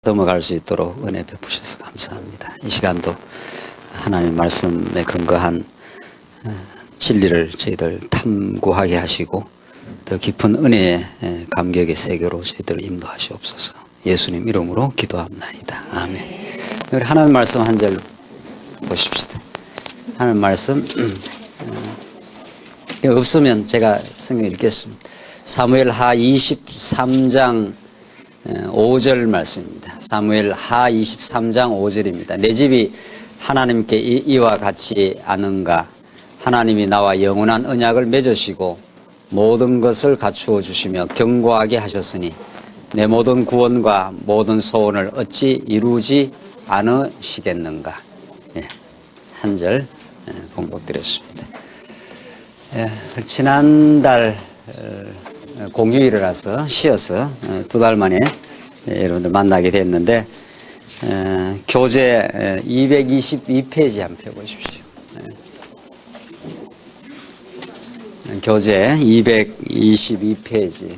넘어갈 수 있도록 은혜 베푸셔서 감사합니다. 이 시간도 하나님 말씀에 근거한 진리를 저희들 탐구하게 하시고 더 깊은 은혜의 감격의 세계로 저희들을 인도하시옵소서. 예수님 이름으로 기도합나이다. 아멘. 우리 하나님 말씀 한 절 보십시다. 하나님 말씀 없으면 제가 성경 읽겠습니다. 사무엘하 23장 5절 말씀입니다. 사무엘하 23장 5절입니다. 내 집이 하나님께 이와 같지 않은가? 하나님이 나와 영원한 언약을 맺으시고 모든 것을 갖추어 주시며 견고하게 하셨으니 내 모든 구원과 모든 소원을 어찌 이루지 않으시겠는가? 한 절 봉독드렸습니다. 지난달 공휴일이라서 쉬어서 2달 만에 여러분들 만나게 됐는데 교재 222페이지 한번 펴보십시오. 교재 222페이지.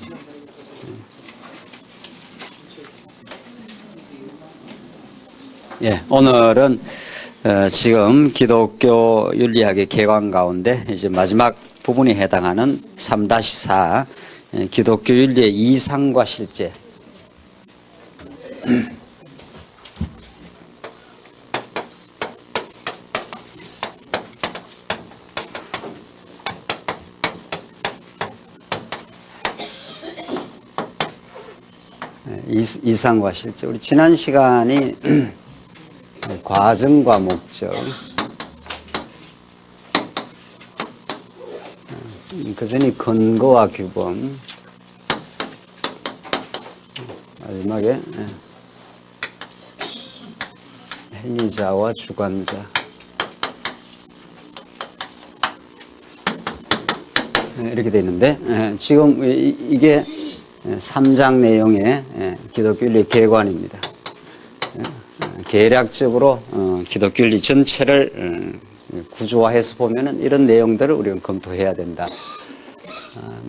오늘은 지금 기독교 윤리학의 개관 가운데 이제 마지막 부분에 해당하는 3-4 기독교 윤리의 이상과 실제. 이상과 실제. 우리 지난 시간이 과정과 목적, 그 전에 근거와 규범, 마지막에 행위자와 주관자. 이렇게 되어 있는데 지금 이게 3장 내용의 기독교 윤리 개관입니다. 계략적으로 기독교 윤리 전체를 구조화해서 보면은 이런 내용들을 우리는 검토해야 된다.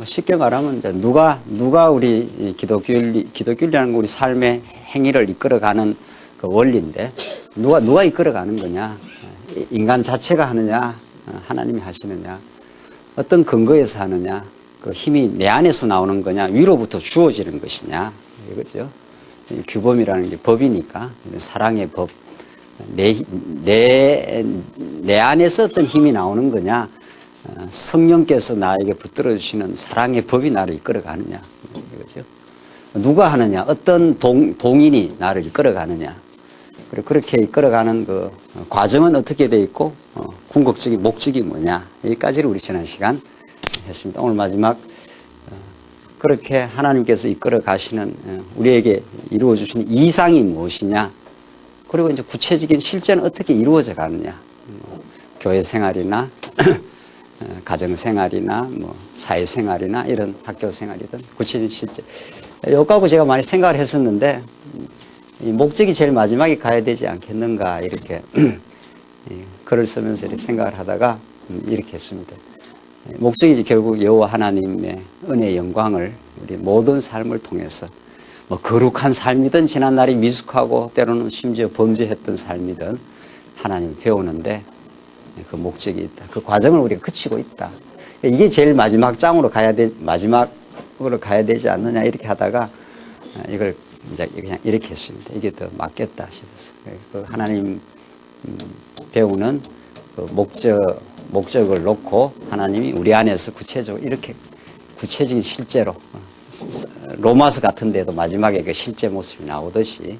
쉽게 말하면 이제 누가 우리 기독교 윤리라는 건 우리 삶의 행위를 이끌어가는 그 원리인데 누가 이끌어가는 거냐? 인간 자체가 하느냐? 하나님이 하시느냐? 어떤 근거에서 하느냐? 그 힘이 내 안에서 나오는 거냐? 위로부터 주어지는 것이냐? 이거죠. 규범이라는 게 법이니까 사랑의 법. 내 안에서 어떤 힘이 나오는 거냐? 성령께서 나에게 붙들어 주시는 사랑의 법이 나를 이끌어가느냐? 이거죠. 누가 하느냐? 어떤 동인이 나를 이끌어가느냐? 그리고 그렇게 이끌어가는 그 과정은 어떻게 돼 있고 궁극적인 목적이 뭐냐? 여기까지를 우리 지난 시간 했습니다. 오늘 마지막 그렇게 하나님께서 이끌어 가시는 우리에게 이루어 주시는 이상이 무엇이냐? 그리고 이제 구체적인 실제는 어떻게 이루어져 가느냐? 교회 생활이나 가정 생활이나 뭐 사회 생활이나 이런 학교 생활이든 구체적인 실제. 여기하고 제가 많이 생각을 했었는데 이 목적이 제일 마지막에 가야 되지 않겠는가 이렇게 글을 쓰면서 이렇게 생각을 하다가 이렇게 했습니다. 목적이 결국 여호와 하나님의 은혜의 영광을 우리 모든 삶을 통해서 뭐 거룩한 삶이든 지난날이 미숙하고 때로는 심지어 범죄했던 삶이든 하나님 배우는데 그 목적이 있다. 그 과정을 우리가 거치고 있다. 이게 제일 마지막으로 가야 되지 않느냐 이렇게 하다가 이걸 이제 그냥 이렇게 했습니다. 이게 더 맞겠다 싶어서 그 하나님 배우는 그 목적을 놓고 하나님이 우리 안에서 구체적으로 이렇게 구체적인 실제로 로마서 같은 데도 마지막에 그 실제 모습이 나오듯이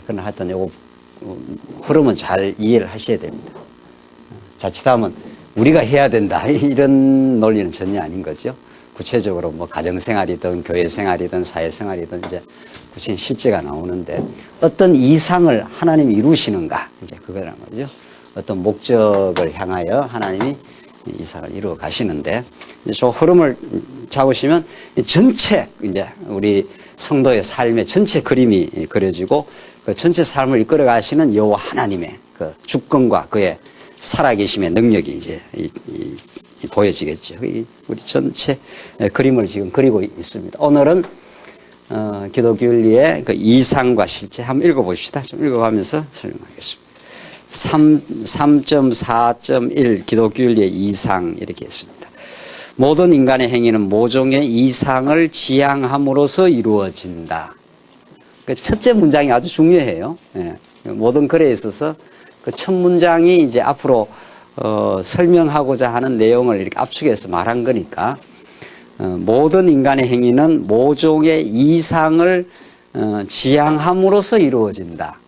그러나 하여튼 요거 흐름은 잘 이해를 하셔야 됩니다. 자칫하면 우리가 해야 된다 이런 논리는 전혀 아닌 거죠. 구체적으로 뭐 가정생활이든 교회생활이든 사회생활이든 이제 구체적인 실제가 나오는데 어떤 이상을 하나님이 이루시는가 이제 그거란 거죠. 어떤 목적을 향하여 하나님이 이상을 이루어 가시는데 이제 저 흐름을 잡으시면 전체 이제 우리 성도의 삶의 전체 그림이 그려지고 그 전체 삶을 이끌어 가시는 여호와 하나님의 그 주권과 그의 살아계심의 능력이 이제 보여지겠죠. 우리 전체 그림을 지금 그리고 있습니다. 오늘은 기독교 윤리의 그 이상과 실제 한번 읽어봅시다. 좀 읽어가면서 설명하겠습니다. 3.4.1 기독교 윤리의 이상 이렇게 했습니다. 모든 인간의 행위는 모종의 이상을 지향함으로써 이루어진다. 그 첫째 문장이 아주 중요해요. 예. 모든 글에 있어서 그 첫 문장이 이제 앞으로 설명하고자 하는 내용을 이렇게 압축해서 말한 거니까 모든 인간의 행위는 모종의 이상을 지향함으로써 이루어진다.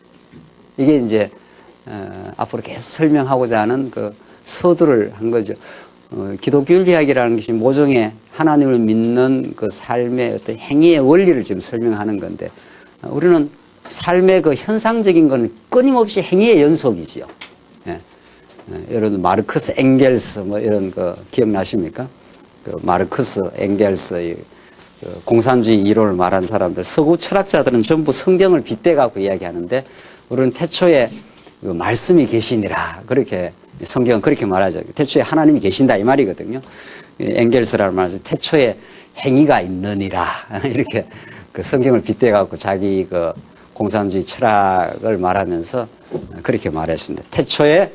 이게 이제 앞으로 계속 설명하고자 하는 그 서두를 한 거죠. 기독교 윤리학이라는 것이 모종의 하나님을 믿는 그 삶의 어떤 행위의 원리를 지금 설명하는 건데 우리는 삶의 그 현상적인 건 끊임없이 행위의 연속이지요. 예. 여러분 마르크스 엥겔스 뭐 이런 거 기억나십니까? 그 마르크스 엥겔스 그 공산주의 이론을 말한 사람들 서구 철학자들은 전부 성경을 빗대 갖고 이야기하는데 우리는 태초에 그 말씀이 계시니라 그렇게 성경은 그렇게 말하죠. 태초에 하나님이 계신다 이 말이거든요. 엥겔스라는 말에서 태초에 행위가 있느니라 이렇게 그 성경을 빗대 갖고 자기 그 공산주의 철학을 말하면서 그렇게 말했습니다. 태초에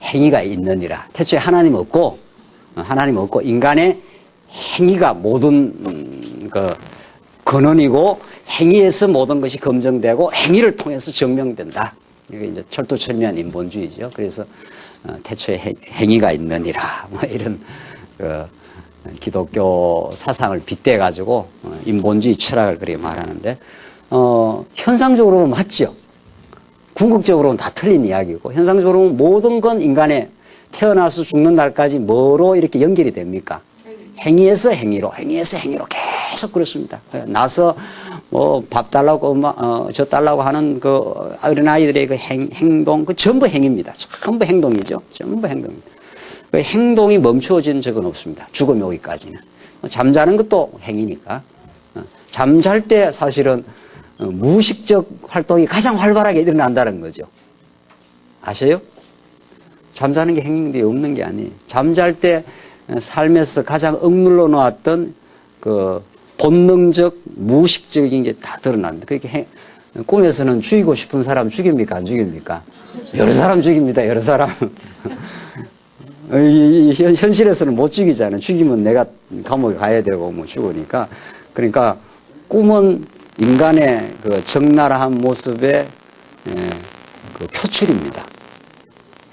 행위가 있느니라. 태초에 하나님 없고 인간의 행위가 모든 그 근원이고 행위에서 모든 것이 검증되고 행위를 통해서 증명된다. 이게 이제 철두철미한 인본주의죠. 그래서 태초에 행위가 있느니라. 뭐 이런 그 기독교 사상을 빗대 가지고 인본주의 철학을 그렇게 말하는데 현상적으로는 맞죠. 궁극적으로는 다 틀린 이야기고 현상적으로는 모든 건 인간의 태어나서 죽는 날까지 뭐로 이렇게 연결이 됩니까? 행위에서 행위로 계속 그렇습니다. 나서 뭐 밥 달라고 저 달라고 하는 그 어린 아이들의 그 행동 그 전부 행위입니다. 전부 행동이죠. 전부 행동입니다. 그 행동이 멈추어진 적은 없습니다. 죽음이 오기까지는. 잠자는 것도 행위니까. 잠잘 때 사실은 무의식적 활동이 가장 활발하게 일어난다는 거죠. 아세요? 잠자는 게 행위인데 없는 게 아니에요. 잠잘 때 삶에서 가장 억눌러 놓았던 그 본능적 무의식적인 게 다 드러납니다. 그렇게 꿈에서는 죽이고 싶은 사람 죽입니까? 안 죽입니까? 여러 사람 죽입니다. 여러 사람. 현실에서는 못 죽이잖아요. 죽이면 내가 감옥에 가야 되고 뭐 죽으니까. 그러니까 꿈은 인간의 그 적나라한 모습의 그 표출입니다.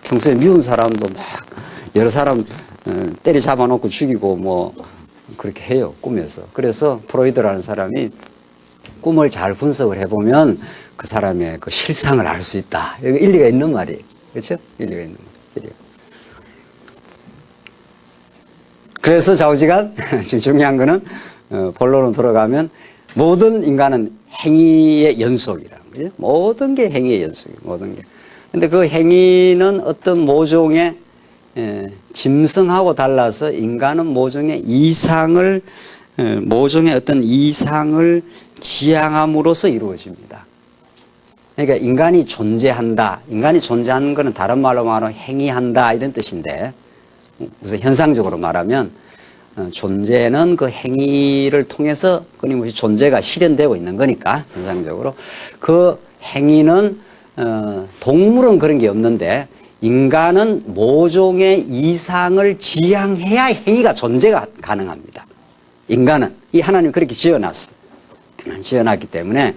평소에 미운 사람도 막 여러 사람 때리 잡아놓고 죽이고 뭐 그렇게 해요. 꿈에서. 그래서 프로이드라는 사람이 꿈을 잘 분석을 해보면 그 사람의 그 실상을 알 수 있다. 여기 일리가 있는 말이에요. 그렇죠? 일리가 있는 말이에요. 그래서 좌우지간 지금 중요한 거는 본론으로 돌아가면 모든 인간은 행위의 연속이라는 거죠. 모든 게 행위의 연속이에요. 모든 게. 근데 그 행위는 어떤 모종의 짐승하고 달라서 인간은 모종의 어떤 이상을 지향함으로써 이루어집니다. 그러니까 인간이 존재한다. 인간이 존재하는 것은 다른 말로 말하면 행위한다 이런 뜻인데 우선 현상적으로 말하면 존재는 그 행위를 통해서 끊임없이 존재가 실현되고 있는 거니까 현상적으로 그 행위는 동물은 그런 게 없는데 인간은 모종의 이상을 지향해야 행위가 존재가 가능합니다. 인간은 이 하나님 그렇게 지어놨어. 지어놨기 때문에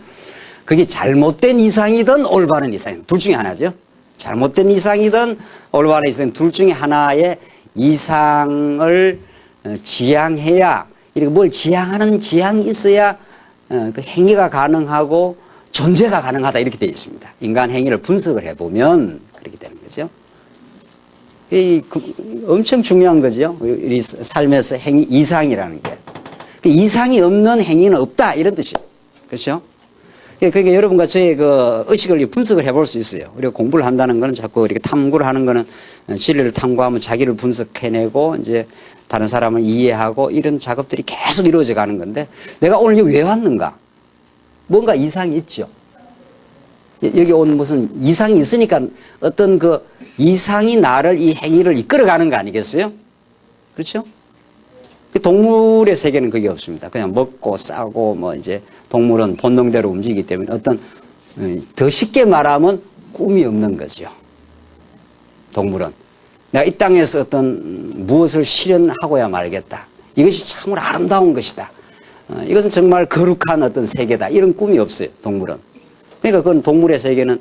그게 잘못된 이상이든 올바른 이상이든 둘 중에 하나죠. 잘못된 이상이든 올바른 이상 둘 중에 하나의 이상을 지향해야 이렇게 뭘 지향하는 지향이 있어야 그 행위가 가능하고 존재가 가능하다 이렇게 되어 있습니다. 인간 행위를 분석을 해보면 그렇게 되는 거죠. 엄청 중요한 거죠. 우리 삶에서 행위 이상이라는 게. 이상이 없는 행위는 없다 이런 뜻이에요. 그렇죠? 그러니까 여러분과 저의 그 의식을 분석을 해볼 수 있어요. 우리가 공부를 한다는 거는 자꾸 이렇게 탐구를 하는 거는 진리를 탐구하면 자기를 분석해내고 이제 다른 사람을 이해하고 이런 작업들이 계속 이루어져 가는 건데 내가 오늘 여기 왜 왔는가? 뭔가 이상이 있죠. 여기 온 무슨 이상이 있으니까 어떤 그 이상이 나를 이 행위를 이끌어가는 거 아니겠어요? 그렇죠? 동물의 세계는 그게 없습니다. 그냥 먹고 싸고 뭐 이제 동물은 본능대로 움직이기 때문에 어떤 더 쉽게 말하면 꿈이 없는 거죠. 동물은. 내가 이 땅에서 어떤 무엇을 실현하고야 말겠다. 이것이 참으로 아름다운 것이다. 이것은 정말 거룩한 어떤 세계다. 이런 꿈이 없어요. 동물은. 그러니까 그건 동물의 세계는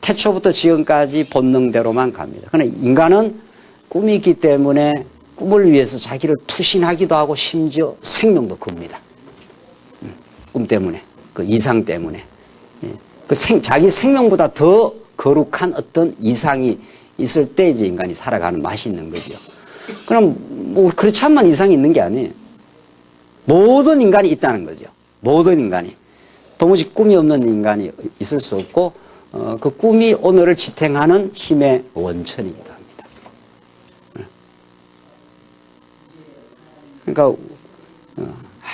태초부터 지금까지 본능대로만 갑니다. 그러나 인간은 꿈이 있기 때문에 꿈을 위해서 자기를 투신하기도 하고 심지어 생명도 겁니다. 꿈 때문에, 그 이상 때문에. 자기 생명보다 더 거룩한 어떤 이상이 있을 때 이제 인간이 살아가는 맛이 있는 거죠. 그럼 뭐 그렇지 않으면 이상이 있는 게 아니에요. 모든 인간이 있다는 거죠. 모든 인간이. 도무지 꿈이 없는 인간이 있을 수 없고 그 꿈이 오늘을 지탱하는 힘의 원천이기도 합니다. 그러니까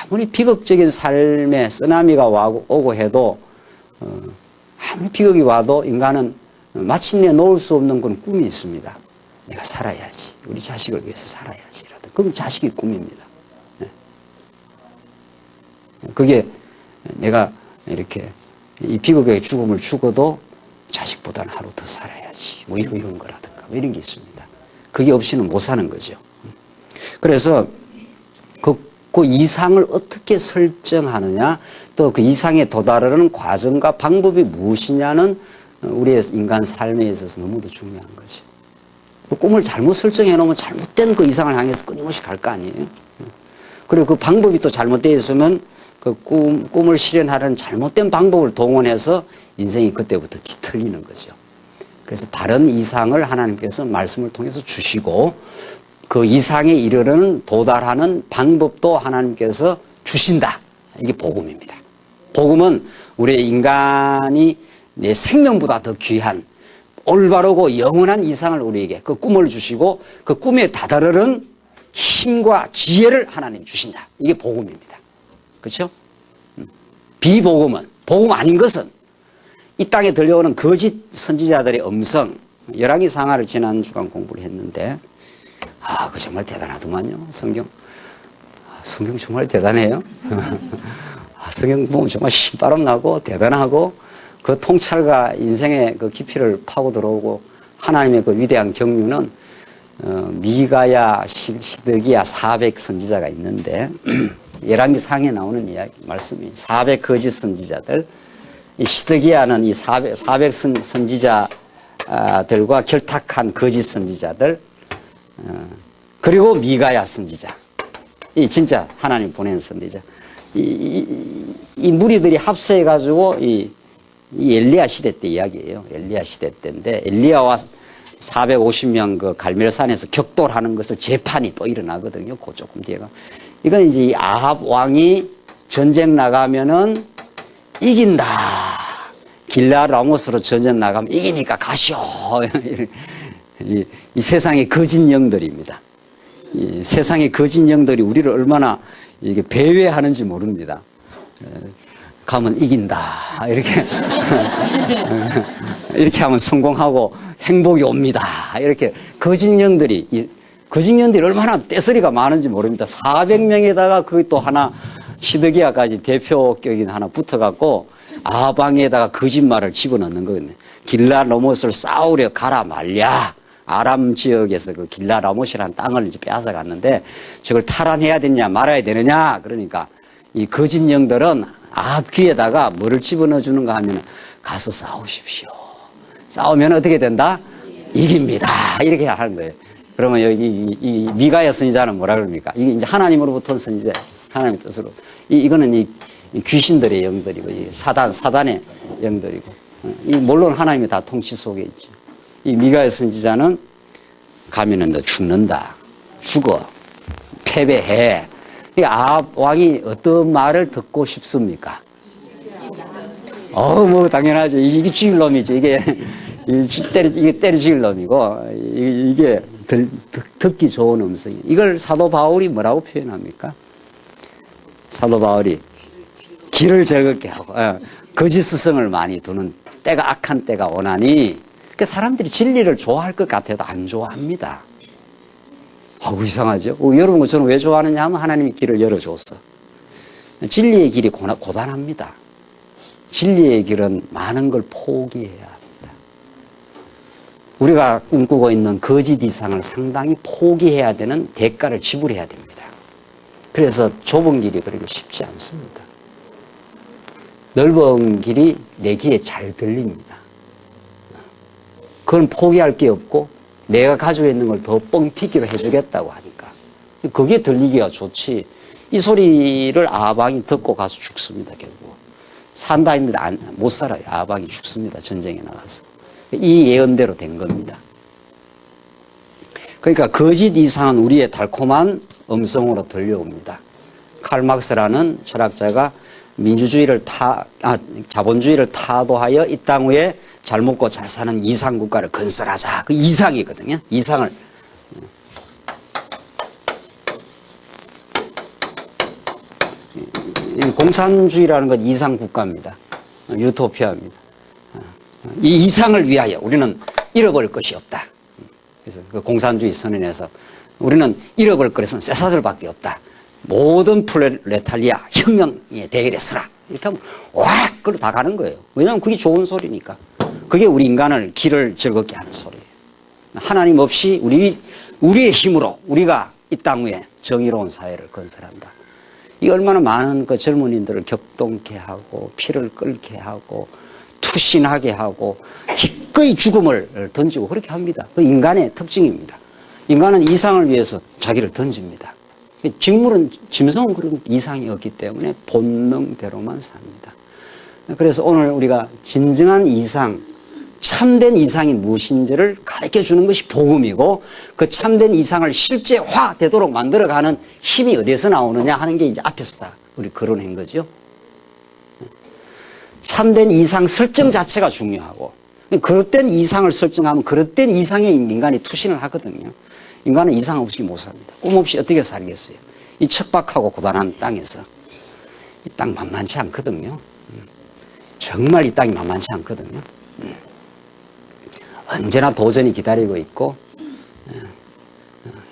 아무리 비극적인 삶에 쓰나미가 오고 해도 아무리 비극이 와도 인간은 마침내 놓을 수 없는 그런 꿈이 있습니다. 내가 살아야지. 우리 자식을 위해서 살아야지. 그건 자식이 꿈입니다. 그게 내가 이렇게 이 비극의 죽음을 죽어도 자식보다는 하루 더 살아야지. 뭐 이런 거라든가 뭐 이런 게 있습니다. 그게 없이는 못 사는 거죠. 그래서 그 이상을 어떻게 설정하느냐, 또 그 이상에 도달하는 과정과 방법이 무엇이냐는 우리의 인간 삶에 있어서 너무도 중요한 거죠. 그 꿈을 잘못 설정해 놓으면 잘못된 그 이상을 향해서 끊임없이 갈 거 아니에요. 그리고 그 방법이 또 잘못되어 있으면 그 꿈을 실현하려는 잘못된 방법을 동원해서 인생이 그때부터 뒤틀리는 거죠. 그래서 바른 이상을 하나님께서 말씀을 통해서 주시고 그 이상에 이르는 도달하는 방법도 하나님께서 주신다. 이게 복음입니다. 복음은 우리 인간이 내 생명보다 더 귀한 올바르고 영원한 이상을 우리에게 그 꿈을 주시고 그 꿈에 다다르는 힘과 지혜를 하나님 주신다. 이게 복음입니다. 그렇죠? 비복음은, 복음 아닌 것은 이 땅에 들려오는 거짓 선지자들의 음성, 열왕기 상하를 지난 주간 공부를 했는데 그 정말 대단하더만요. 성경 정말 대단해요. 성경 보면 정말 신바람 나고 대단하고 그 통찰과 인생의 그 깊이를 파고 들어오고 하나님의 그 위대한 경륜은 미가야, 시드기야 400 선지자가 있는데 열왕기 상에 나오는 이야기 말씀이 400 거짓 선지자들, 이 시드기야는 이 400 선지자들과 결탁한 거짓 선지자들, 그리고 미가야 선지자, 이 진짜 하나님 보낸 선지자, 이 무리들이 합세해 가지고 이 엘리야 시대 때 이야기예요. 엘리야 시대 때인데 엘리야와 450명 그 갈멜산에서 격돌하는 것을 재판이 또 일어나거든요. 그 조금 뒤에가. 이건 이제 아합 왕이 전쟁 나가면은 이긴다. 길르앗 라모스로 전쟁 나가면 이기니까 가시오. 이 세상의 거짓 영들입니다. 이 세상의 거짓 영들이 우리를 얼마나 이게 배회하는지 모릅니다. 가면 이긴다. 이렇게. 이렇게 하면 성공하고 행복이 옵니다. 이렇게 거짓 영들이, 거짓 영들이 얼마나 떼서리가 많은지 모릅니다. 400명에다가 거기 또 하나, 시드기야까지 대표격인 하나 붙어갖고 아방에다가 거짓말을 집어넣는 거거든요. 길라 로못을 싸우려 가라 말랴. 아람 지역에서 그 길라 라못이라는 땅을 이제 빼앗아 갔는데 저걸 탈환해야 되냐 말아야 되느냐. 그러니까 이 거짓 영들은 아합 귀에다가 뭐를 집어넣어 주는가 하면 가서 싸우십시오. 싸우면 어떻게 된다? 이깁니다. 이렇게 하는 거예요. 그러면 여기 이 미가야 선지자는 뭐라 그럽니까? 이게 이제 하나님으로부터 온 선지자, 하나님의 뜻으로. 이거는 이 귀신들의 영들이고, 이 사단의 영들이고. 물론 하나님이 다 통치 속에 있죠. 이 미가야 선지자는 가면은 너 죽는다. 죽어. 패배해. 아합 왕이 어떤 말을 듣고 싶습니까? 뭐 당연하죠. 이게 죽일 놈이죠. 이게 때려 죽일 놈이고 이게 듣기 좋은 음성이. 이걸 사도 바울이 뭐라고 표현합니까? 사도 바울이 길을 즐겁게 하고 거짓 스승을 많이 두는 때가 악한 때가 오나니. 그러니까 사람들이 진리를 좋아할 것 같아도 안 좋아합니다. 아우, 이상하죠? 여러분, 저는 왜 좋아하느냐 하면 하나님이 길을 열어줬어. 진리의 길이 고단합니다. 진리의 길은 많은 걸 포기해야 합니다. 우리가 꿈꾸고 있는 거짓 이상을 상당히 포기해야 되는 대가를 지불해야 됩니다. 그래서 좁은 길이 그렇게 쉽지 않습니다. 넓은 길이 내 귀에 잘 들립니다. 그건 포기할 게 없고 내가 가지고 있는 걸 더 뻥튀기로 해주겠다고 하니까 그게 들리기가 좋지. 이 소리를 아방이 듣고 가서 죽습니다. 결국 산다 했는데 못 살아요. 아방이 죽습니다. 전쟁에 나가서. 이 예언대로 된 겁니다. 그러니까 거짓 이상은 우리의 달콤한 음성으로 들려옵니다. 칼 막스라는 철학자가 민주주의를 자본주의를 타도하여 이 땅 위에 잘 먹고 잘 사는 이상 국가를 건설하자. 그 이상이거든요. 이상을. 공산주의라는 건 이상 국가입니다. 유토피아입니다. 이 이상을 위하여 우리는 잃어버릴 것이 없다. 그래서 그 공산주의 선언에서 우리는 잃어버릴 것은 쇠사슬밖에 없다. 모든 프롤레타리아 혁명의 대열에 서라. 이렇게 하면 와! 그로 다 가는 거예요. 왜냐하면 그게 좋은 소리니까. 그게 우리 인간을 길을 즐겁게 하는 소리예요. 하나님 없이 우리의 힘으로 우리가 이 땅 위에 정의로운 사회를 건설한다. 이 얼마나 많은 그 젊은이들을 격동케 하고 피를 끓게 하고 투신하게 하고 기꺼이 죽음을 던지고 그렇게 합니다. 그 인간의 특징입니다. 인간은 이상을 위해서 자기를 던집니다. 짐승은 그런 이상이 없기 때문에 본능대로만 삽니다. 그래서 오늘 우리가 진정한 이상, 참된 이상이 무엇인지를 가르쳐 주는 것이 복음이고 그 참된 이상을 실제화되도록 만들어가는 힘이 어디에서 나오느냐 하는 게 이제 앞에서 다 우리 거론한 거죠. 참된 이상 설정 자체가 중요하고 그릇된 이상을 설정하면 그릇된 이상의 인간이 투신을 하거든요. 인간은 이상 없이 못 삽니다. 꿈 없이 어떻게 살겠어요? 이 척박하고 고단한 땅에서. 이 땅 만만치 않거든요. 정말 이 땅이 만만치 않거든요. 언제나 도전이 기다리고 있고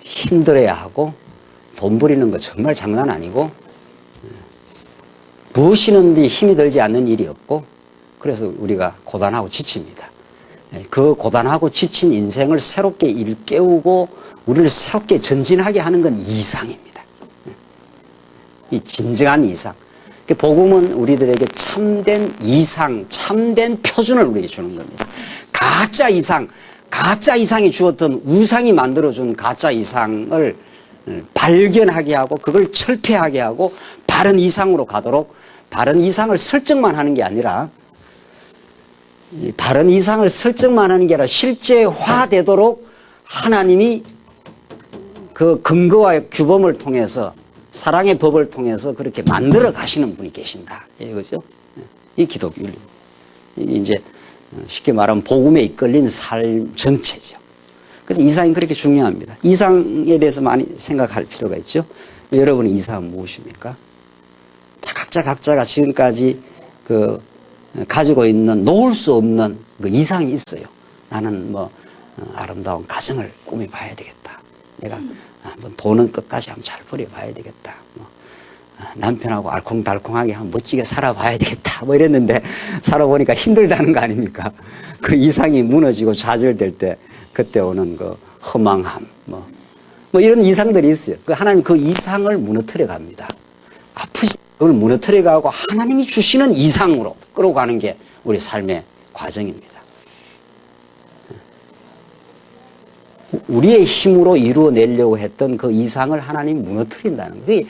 힘들어야 하고 돈 버리는 거 정말 장난 아니고 무엇이든지 힘이 들지 않는 일이 없고 그래서 우리가 고단하고 지칩니다. 그 고단하고 지친 인생을 새롭게 일깨우고 우리를 새롭게 전진하게 하는 건 이상입니다. 이 진정한 이상. 복음은 우리들에게 참된 이상, 참된 표준을 우리에게 주는 겁니다. 가짜 이상이 주었던 우상이 만들어준 가짜 이상을 발견하게 하고 그걸 철폐하게 하고 바른 이상으로 가도록 바른 이상을 설정만 하는 게 아니라 바른 이상을 설정만 하는 게 아니라 실제화되도록 하나님이 그 근거와 규범을 통해서 사랑의 법을 통해서 그렇게 만들어 가시는 분이 계신다. 이거죠. 이 기독교. 이제 쉽게 말하면 복음에 이끌린 삶 전체죠. 그래서 이상이 그렇게 중요합니다. 이상에 대해서 많이 생각할 필요가 있죠. 여러분의 이상은 무엇입니까? 다 각자가 지금까지 가지고 있는 놓을 수 없는 그 이상이 있어요. 나는 아름다운 가정을 꾸며봐야 되겠다. 내가 한번 돈은 끝까지 한번 잘 벌여봐야 되겠다. 남편하고 알콩달콩하게 한번 멋지게 살아봐야 되겠다. 이랬는데 살아보니까 힘들다는 거 아닙니까? 그 이상이 무너지고 좌절될 때 그때 오는 그 허망함, 이런 이상들이 있어요. 하나님 그 이상을 무너뜨려 갑니다. 아프지 그걸 무너뜨려 가고 하나님이 주시는 이상으로 끌어가는 게 우리 삶의 과정입니다. 우리의 힘으로 이루어내려고 했던 그 이상을 하나님이 무너뜨린다는 거예요.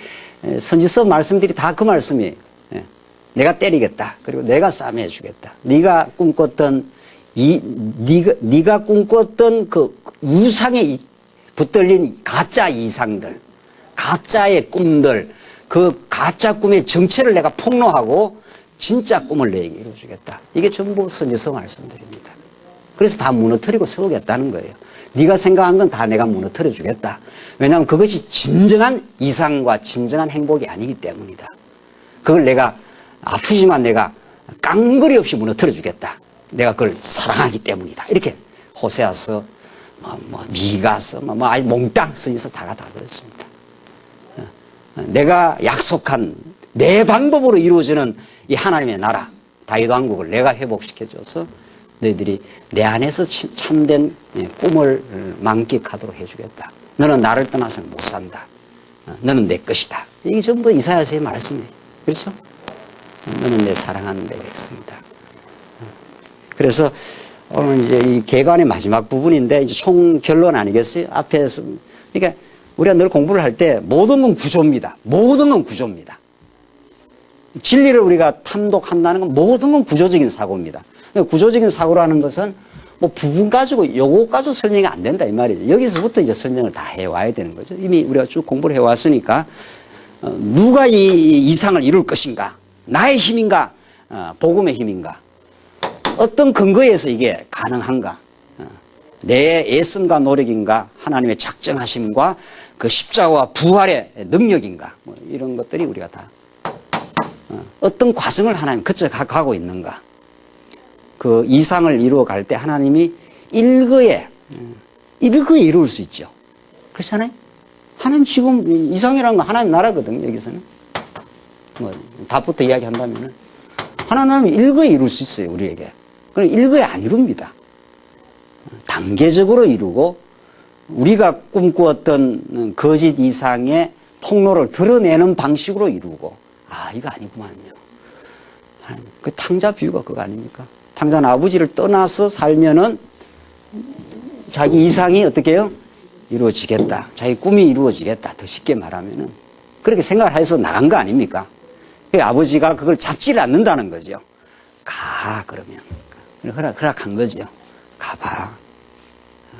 선지서 말씀들이 다 그 말씀이에요. 내가 때리겠다. 그리고 내가 싸매주겠다. 네가 꿈꿨던 네가 꿈꿨던 그 우상에 붙들린 가짜 이상들, 가짜의 꿈들, 그 가짜 꿈의 정체를 내가 폭로하고 진짜 꿈을 내게 이루어주겠다. 이게 전부 선지서 말씀들입니다. 그래서 다 무너뜨리고 세우겠다는 거예요. 네가 생각한 건 다 내가 무너뜨려 주겠다. 왜냐하면 그것이 진정한 이상과 진정한 행복이 아니기 때문이다. 그걸 내가 아프지만 내가 깡그리 없이 무너뜨려 주겠다. 내가 그걸 사랑하기 때문이다. 이렇게 호세아서 미가서, 아니 몽땅 쓰여서 다가 다 그렇습니다. 내가 약속한 내 방법으로 이루어지는 이 하나님의 나라, 다윗 왕국을 내가 회복시켜줘서 너희들이 내 안에서 참된 꿈을 만끽하도록 해주겠다. 너는 나를 떠나서는 못 산다. 너는 내 것이다. 이게 전부 이사야서의 말씀이에요. 그렇죠? 너는 내 사랑하는 내 백성이다. 그래서 오늘 이제 이 계관의 마지막 부분인데 이제 총 결론 아니겠어요? 앞에서. 그러니까 우리가 늘 공부를 할 때 모든 건 구조입니다. 모든 건 구조입니다. 진리를 우리가 탐독한다는 건 모든 건 구조적인 사고입니다. 그러니까 구조적인 사고라는 것은 뭐 부분 가지고 요거 가지고 설명이 안 된다 이 말이죠. 여기서부터 이제 설명을 다 해와야 되는 거죠. 이미 우리가 쭉 공부를 해왔으니까 누가 이 이상을 이룰 것인가? 나의 힘인가? 복음의 힘인가? 어떤 근거에서 이게 가능한가? 내 애씀과 노력인가? 하나님의 작정하심과 그 십자가와 부활의 능력인가? 뭐 이런 것들이 우리가 다 어떤 과정을 하나님 거쳐 가고 있는가? 그 이상을 이루어 갈 때 하나님이 일거에 이룰 수 있죠. 그렇잖아요? 하나님 지금 이상이라는 건 하나님 나라거든요, 여기서는. 뭐, 답부터 이야기한다면은. 하나님은 일거에 이룰 수 있어요, 우리에게. 그럼 일거에 안 이룹니다. 단계적으로 이루고, 우리가 꿈꾸었던 거짓 이상의 폭로를 드러내는 방식으로 이루고, 이거 아니구만요. 그 탕자 비유가 그거 아닙니까? 탕자는 아버지를 떠나서 살면은 자기 이상이 어떻게 해요? 이루어지겠다. 자기 꿈이 이루어지겠다. 더 쉽게 말하면은. 그렇게 생각을 해서 나간 거 아닙니까? 아버지가 그걸 잡지를 않는다는 거죠. 가, 그러면. 허락한 거죠. 가봐.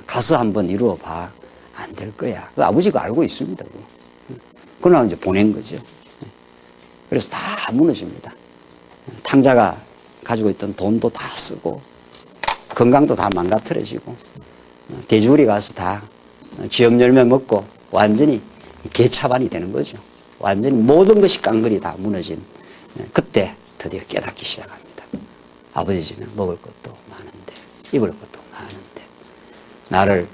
가서 한번 이루어봐. 안 될 거야. 아버지가 알고 있습니다. 그러나 이제 보낸 거죠. 그래서 다 무너집니다. 탕자가 가지고 있던 돈도 다 쓰고, 건강도 다 망가뜨려지고, 돼지우리 가서 다 쥐염 열매 먹고, 완전히 개차반이 되는 거죠. 완전히 모든 것이 깡그리 다 무너진, 그때 드디어 깨닫기 시작합니다. 아버지 집에 먹을 것도 많은데, 입을 것도 많은데, 나를,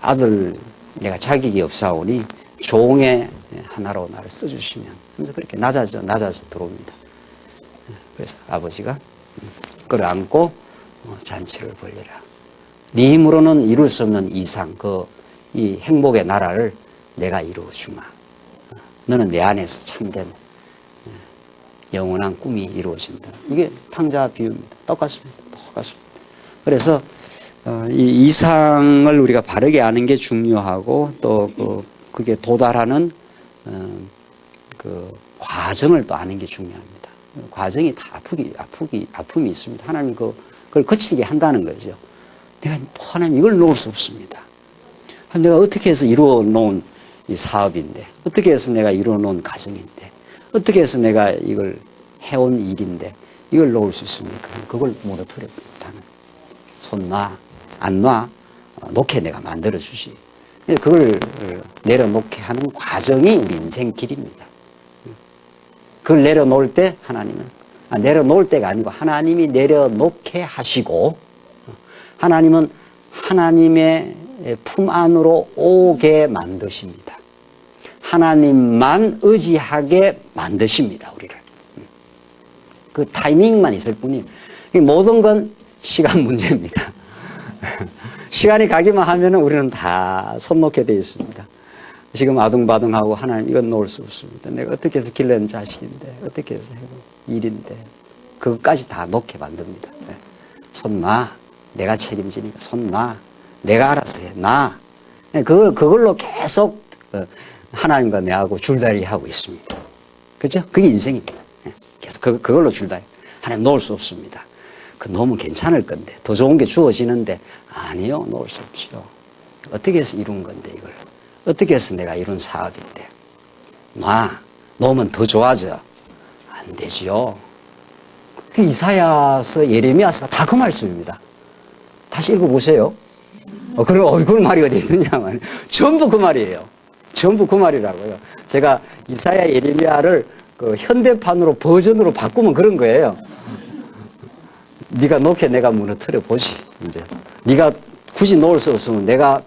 아들, 내가 자격이 없사오니, 종의 하나로 나를 써주시면, 그래서 그렇게 낮아져 들어옵니다. 그래서 아버지가 끌어안고 잔치를 벌리라. 네 힘으로는 이룰 수 없는 이상, 이 행복의 나라를 내가 이루어주마. 너는 내 안에서 참된 영원한 꿈이 이루어진다. 이게 탕자 비유입니다. 똑같습니다. 그래서 이 이상을 우리가 바르게 아는 게 중요하고 또 그게 도달하는 그 과정을 또 아는 게 중요합니다. 과정이 다 아픔이 있습니다. 하나님 그걸 거치게 한다는 거죠. 내가 하나님 이걸 놓을 수 없습니다. 내가 어떻게 해서 이루어 놓은 이 사업인데, 어떻게 해서 내가 이루어 놓은 가정인데, 어떻게 해서 내가 이걸 해온 일인데, 이걸 놓을 수 있습니까? 그걸 무너뜨려 못하는. 손 놔, 안 놔, 놓게 내가 만들어 주시. 그걸 내려놓게 하는 과정이 우리 인생 길입니다. 그걸 내려놓을 때 하나님은, 내려놓을 때가 아니고 하나님이 내려놓게 하시고, 하나님은 하나님의 품 안으로 오게 만드십니다. 하나님만 의지하게 만드십니다, 우리를. 그 타이밍만 있을 뿐이에요. 모든 건 시간 문제입니다. 시간이 가기만 하면은 우리는 다 손 놓게 되어 있습니다. 지금 아둥바둥하고 하나님 이건 놓을 수 없습니다. 내가 어떻게 해서 길러낸 자식인데, 어떻게 해서 해본 일인데, 그것까지 다 놓게 만듭니다. 손 놔. 내가 책임지니까 손 놔. 내가 알아서 해. 놔. 그걸로 계속 하나님과 내하고 줄다리 하고 있습니다. 그죠? 그게 인생입니다. 계속 그걸로 줄다리. 하나님 놓을 수 없습니다. 그 놓으면 괜찮을 건데, 더 좋은 게 주어지는데, 아니요, 놓을 수 없죠. 어떻게 해서 이룬 건데, 이걸. 어떻게 해서 내가 이룬 사업인데. 놓으면 더 좋아져. 안 되지요. 그 이사야서, 예레미야서가 다 그 말씀입니다. 다시 읽어보세요. 그럼 그런 말이 어디 있느냐. 전부 그 말이에요. 전부 그 말이라고요. 제가 이사야, 예레미야를 그 현대판으로 버전으로 바꾸면 그런 거예요. 네가 놓게 내가 무너뜨려 보시. 이제 네가 굳이 놓을 수 없으면 내가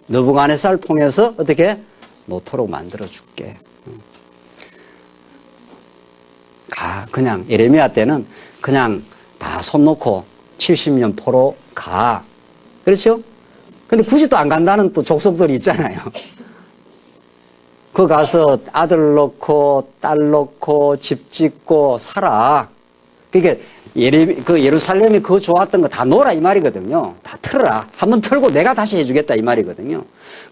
느부갓네살을 통해서 어떻게 놓도록 만들어줄게. 그냥 예레미야 때는 그냥 다 손 놓고 70년 포로 가. 그렇죠? 근데 굳이 또 안 간다는 또 족속들이 있잖아요. 그 가서 아들 놓고 딸 놓고 집 짓고 살아. 그게 그 예루살렘이 그거 좋았던 거 다 놓으라 이 말이거든요. 다 틀어라. 한번 틀고 내가 다시 해주겠다 이 말이거든요.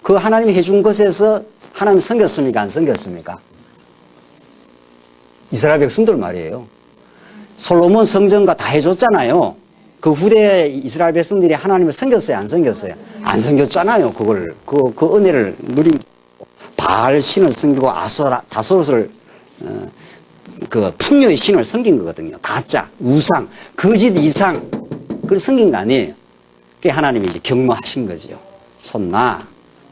그 하나님이 해준 것에서 하나님 섬겼습니까? 안 섬겼습니까? 이스라엘 백성들 말이에요. 솔로몬 성전가 다 해줬잖아요. 그 후대에 이스라엘 백성들이 하나님을 섬겼어요? 안 섬겼어요? 안 섬겼잖아요. 그걸 그 은혜를 누린 바알 신을 섬기고 다소롯을 그 풍요의 신을 섬긴 거거든요. 가짜, 우상, 거짓 이상 그걸 섬긴 거 아니에요. 그게 하나님이 이제 경고하신 거죠. 손 놔,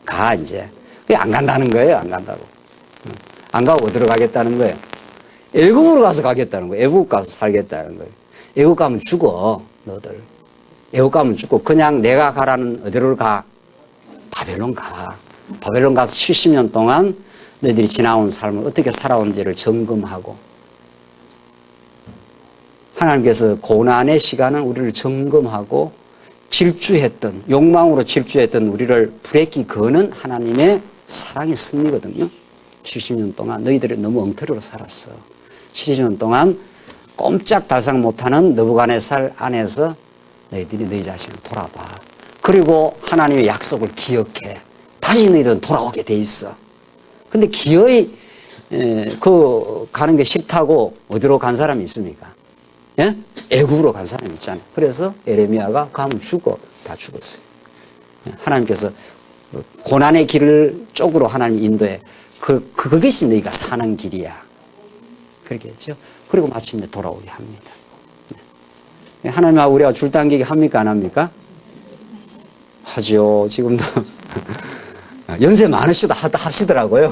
가 이제. 그게 안 간다는 거예요. 안 간다고. 안 가고 어디로 가겠다는 거예요? 애국으로 가서 가겠다는 거예요. 애국 가서 살겠다는 거예요. 애국 가면 죽어, 너들. 애국 가면 죽고 그냥 내가 가라는 어디로 가? 바벨론 가. 바벨론 가서 70년 동안 너희들이 지나온 삶을 어떻게 살아온지를 점검하고 하나님께서 고난의 시간은 우리를 점검하고 질주했던 욕망으로 질주했던 우리를 브레이크 거는 하나님의 사랑의 승리거든요. 70년 동안 너희들이 너무 엉터리로 살았어. 70년 동안 꼼짝달싹 못하는 느부갓네살 안에서 너희들이 너희 자신을 돌아봐. 그리고 하나님의 약속을 기억해. 다시 너희들은 돌아오게 돼 있어. 근데 기어이 가는 게 싫다고 어디로 간 사람이 있습니까? 예? 애국으로 간 사람이 있잖아요. 그래서 에레미야가 가면 죽어. 다 죽었어요. 하나님께서 고난의 길을 쪽으로 하나님 인도해. 그것이 너희가 사는 길이야. 그렇게 했죠. 그리고 마침내 돌아오게 합니다. 하나님하고 우리가 줄 당기기 합니까? 안 합니까? 하죠. 지금도. 연세 많으시다 하시더라고요.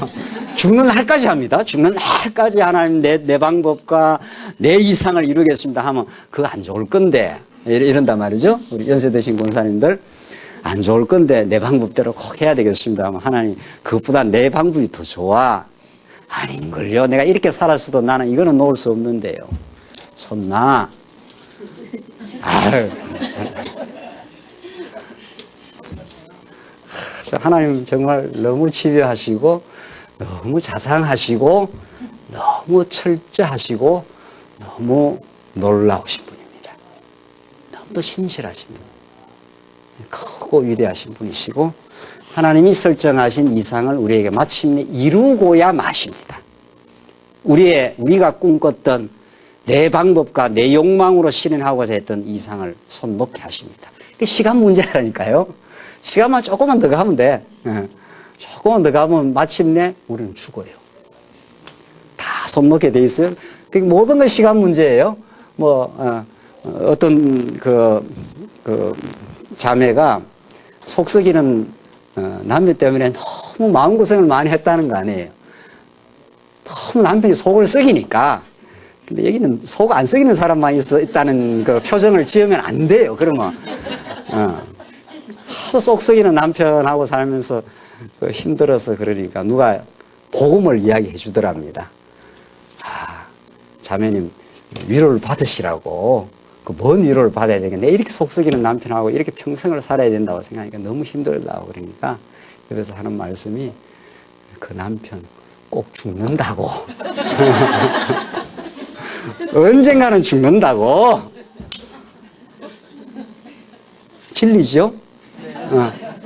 죽는 날까지 합니다. 죽는 날까지 하나님 내 방법과 내 이상을 이루겠습니다 하면 그거 안 좋을 건데 이런단 말이죠. 우리 연세 드신 권사님들 안 좋을 건데 내 방법대로 꼭 해야 되겠습니다 하면 하나님 그것보다 내 방법이 더 좋아. 아닌걸요. 내가 이렇게 살았어도 나는 이거는 놓을 수 없는데요. 손 놔. 아유. 하나님 정말 너무 집요하시고 너무 자상하시고 너무 철저하시고 너무 놀라우신 분입니다. 너무도 신실하신 분. 크고 위대하신 분이시고 하나님이 설정하신 이상을 우리에게 마침내 이루고야 마십니다. 우리가 꿈꿨던 내 방법과 내 욕망으로 실현하고자 했던 이상을 손 놓게 하십니다. 그게 시간 문제라니까요. 시간만 조금만 더 가면 돼. 조금만 더 가면 마침내 우리는 죽어요. 다 손 놓게 돼 있어요. 모든 건 시간 문제예요. 어떤 자매가 속 썩이는 남편 때문에 너무 마음고생을 많이 했다는 거 아니에요. 너무 남편이 속을 썩이니까. 근데 여기는 속 안 썩이는 사람만 있다는 그 표정을 지으면 안 돼요. 그러면. 하도 속 썩이는 남편하고 살면서 힘들어서 그러니까 누가 복음을 이야기해 주더랍니다. 자매님 위로를 받으시라고. 뭔 위로를 받아야 되겠네. 이렇게 속 썩이는 남편하고 이렇게 평생을 살아야 된다고 생각하니까 너무 힘들다고 그러니까 옆에서 하는 말씀이 그 남편 꼭 죽는다고. 언젠가는 죽는다고. 진리죠?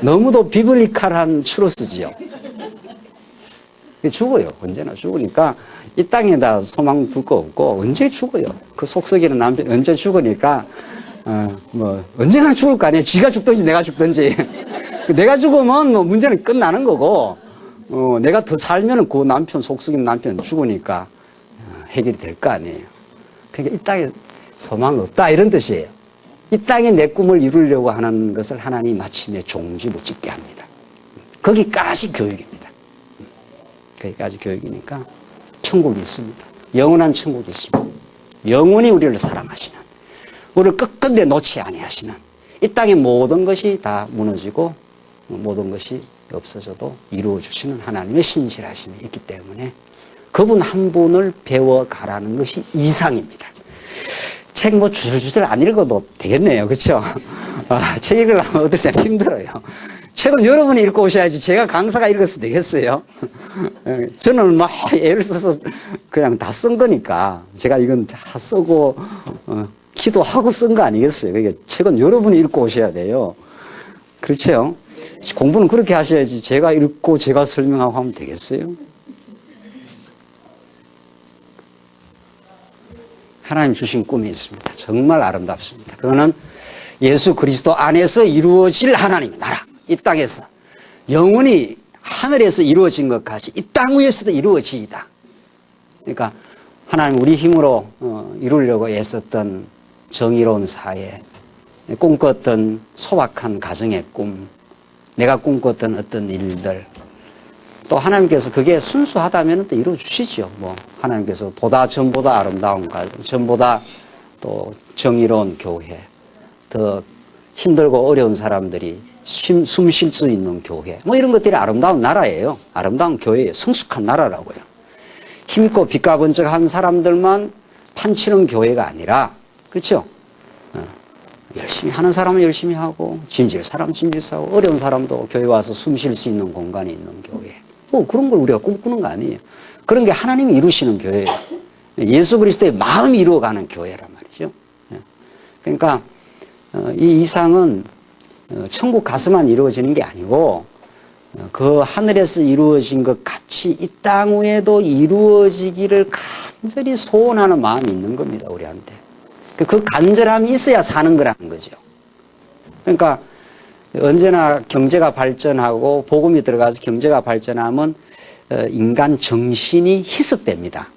너무도 비블리칼한 추로스지요. 죽어요. 언제나 죽으니까 이 땅에다 소망 둘 거 없고 언제 죽어요. 그 속썩이는 남편 언제 죽으니까 언제나 죽을 거 아니에요. 지가 죽든지 내가 죽든지. 내가 죽으면 문제는 끝나는 거고 내가 더 살면 그 남편 속썩이는 남편 죽으니까 해결이 될 거 아니에요. 그러니까 이 땅에 소망 없다 이런 뜻이에요. 이 땅에 내 꿈을 이루려고 하는 것을 하나님이 마침내 종지 못 짓게 합니다. 거기까지 교육입니다. 거기까지 교육이니까 천국이 있습니다. 영원한 천국이 있습니다. 영원히 우리를 사랑하시는, 우리를 끝끝내 놓지 아니하시는, 이 땅의 모든 것이 다 무너지고 모든 것이 없어져도 이루어 주시는 하나님의 신실하심이 있기 때문에 그분 한 분을 배워가라는 것이 이상입니다. 책 뭐 주절주절 안 읽어도 되겠네요. 그렇죠? 책 읽으려면 어떨 때 힘들어요. 책은 여러분이 읽고 오셔야지 제가 강사가 읽어서 되겠어요. 저는 막 애를 써서 그냥 다 쓴 거니까 제가 이건 다 쓰고 기도하고 쓴 거 아니겠어요. 그러니까 책은 여러분이 읽고 오셔야 돼요. 그렇죠? 공부는 그렇게 하셔야지 제가 읽고 제가 설명하고 하면 되겠어요? 하나님 주신 꿈이 있습니다. 정말 아름답습니다. 그거는 예수 그리스도 안에서 이루어질 하나님의 나라. 이 땅에서 영원히 하늘에서 이루어진 것 같이 이 땅 위에서도 이루어지이다. 그러니까 하나님 우리 힘으로 이루려고 애썼던 정의로운 사회, 꿈꿨던 소박한 가정의 꿈, 내가 꿈꿨던 어떤 일들, 또 하나님께서 그게 순수하다면 또 이루어주시죠. 뭐 하나님께서 전보다 아름다운 가정, 전보다 또 정의로운 교회, 더 힘들고 어려운 사람들이 숨 쉴 수 있는 교회, 뭐 이런 것들이 아름다운 나라예요. 아름다운 교회예요. 성숙한 나라라고요. 힘있고 빛가번쩍한 사람들만 판치는 교회가 아니라, 그렇죠? 열심히 하는 사람은 열심히 하고, 짐질 사람은 짐질하고, 어려운 사람도 교회 와서 숨 쉴 수 있는 공간이 있는 교회. 뭐 그런 걸 우리가 꿈꾸는 거 아니에요. 그런 게 하나님이 이루시는 교회예요. 예수 그리스도의 마음이 이루어가는 교회란 말이죠. 그러니까 이 이상은 천국 가서만 이루어지는 게 아니고 그 하늘에서 이루어진 것 같이 이 땅 위에도 이루어지기를 간절히 소원하는 마음이 있는 겁니다. 우리한테. 그 간절함이 있어야 사는 거라는 거죠. 그러니까 언제나 경제가 발전하고 복음이 들어가서 경제가 발전하면 인간 정신이 희석됩니다.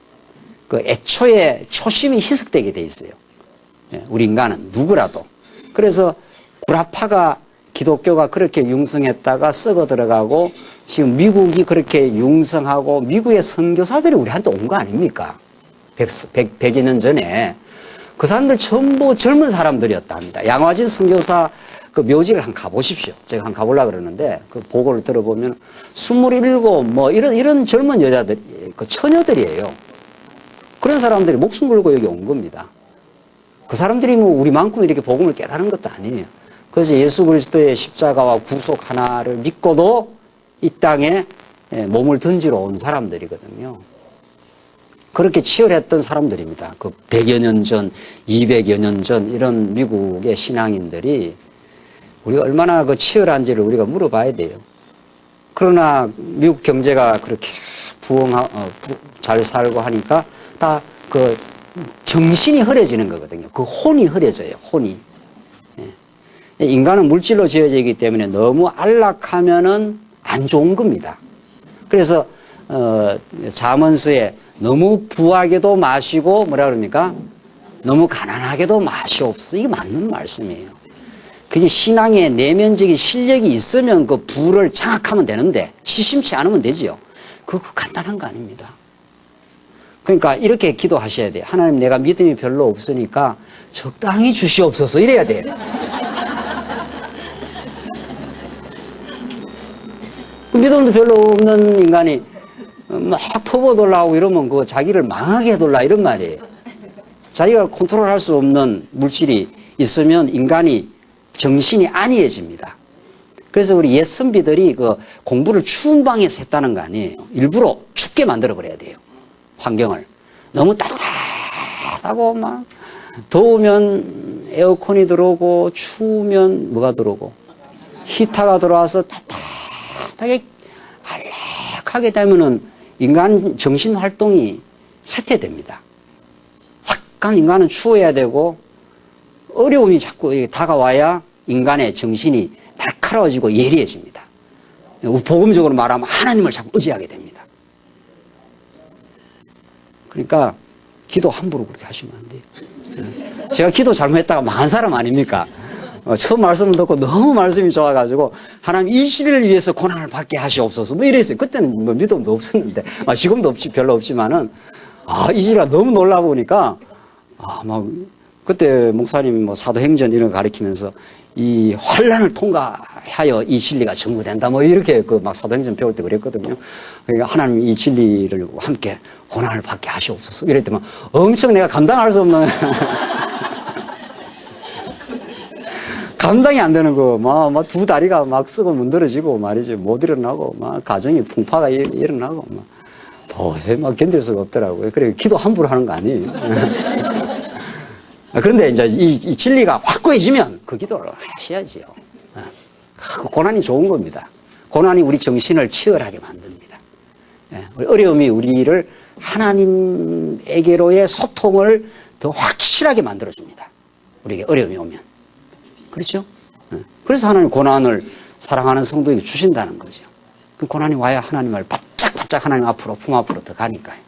그 애초에 초심이 희석되게 돼 있어요. 우리 인간은 누구라도. 그래서 구라파가 기독교가 그렇게 융성했다가 썩어 들어가고 지금 미국이 그렇게 융성하고 미국의 선교사들이 우리한테 온 거 아닙니까? 100여 년 전에. 그 사람들 전부 젊은 사람들이었답니다. 양화진 선교사 그 묘지를 한번 가보십시오. 제가 한번 가보려고 그러는데 그 보고를 들어보면 27 뭐 이런 젊은 여자들, 그 처녀들이에요. 그런 사람들이 목숨 걸고 여기 온 겁니다. 그 사람들이 뭐 우리만큼 이렇게 복음을 깨달은 것도 아니에요. 그래서 예수 그리스도의 십자가와 구속 하나를 믿고도 이 땅에 몸을 던지러 온 사람들이거든요. 그렇게 치열했던 사람들입니다. 그 100여 년 전, 200여 년 전 이런 미국의 신앙인들이 우리가 얼마나 그 치열한지를 우리가 물어봐야 돼요. 그러나 미국 경제가 그렇게 잘 살고 하니까 다 그 정신이 흐려지는 거거든요. 그 혼이 흐려져요. 혼이. 인간은 물질로 지어져 있기 때문에 너무 안락하면은 안 좋은 겁니다. 그래서 잠언서에 너무 부하게도 마시고 뭐라 그럽니까? 너무 가난하게도 맛이 없어. 이게 맞는 말씀이에요. 그게 신앙의 내면적인 실력이 있으면 그 부를 장악하면 되는데 시심치 않으면 되지요. 그거 간단한 거 아닙니다. 그러니까 이렇게 기도하셔야 돼요. 하나님 내가 믿음이 별로 없으니까 적당히 주시옵소서 이래야 돼요. 믿음도 별로 없는 인간이 막 퍼부어달라고 이러면 그 자기를 망하게 해달라 이런 말이에요. 자기가 컨트롤할 수 없는 물질이 있으면 인간이 정신이 안이해집니다. 그래서 우리 옛 선비들이 그 공부를 추운 방에서 했다는 거 아니에요. 일부러 춥게 만들어 버려야 돼요. 환경을. 너무 따뜻하고 막 더우면 에어컨이 들어오고 추우면 뭐가 들어오고 히터가 들어와서 따뜻하게 안락하게 되면은 인간 정신 활동이 쇠퇴됩니다. 약간 인간은 추워야 되고 어려움이 자꾸 다가와야 인간의 정신이 날카로워지고 예리해집니다. 복음적으로 말하면 하나님을 자꾸 의지하게 됩니다. 그러니까 기도 함부로 그렇게 하시면 안 돼요. 제가 기도 잘못했다가 망한 사람 아닙니까? 처음 말씀을 듣고 너무 말씀이 좋아가지고 하나님 이 시대를 위해서 고난을 받게 하시옵소서 뭐 이랬어요. 그때는 뭐 믿음도 없었는데 별로 없지만은 이 시대가 너무 놀라 보니까 막 그때 목사님 뭐 사도행전 이런 거 가리키면서 이 환란을 통과하여 이 진리가 전구된다 뭐 이렇게 그 막 사도행전 배울 때 그랬거든요. 그러니까 하나님 이 진리를 함께 고난을 받게 하시옵소서 이랬더니 엄청 내가 감당할 수 없는 감당이 안 되는 거, 막 두 다리가 막 쓰고 문드러지고 말이지 못 일어나고 막 가정이 풍파가 일어나고 막 도저히 막 견딜 수가 없더라고요. 그래 기도 함부로 하는 거 아니에요. 그런데 이제 이 진리가 확고해지면 그 기도를 하셔야지요. 고난이 좋은 겁니다. 고난이 우리 정신을 치열하게 만듭니다. 어려움이 우리를 하나님에게로의 소통을 더 확실하게 만들어줍니다. 우리에게 어려움이 오면. 그렇죠? 그래서 하나님 고난을 사랑하는 성도에게 주신다는 거죠. 그 고난이 와야 하나님을 바짝바짝 하나님 앞으로 품 앞으로 더 가니까요.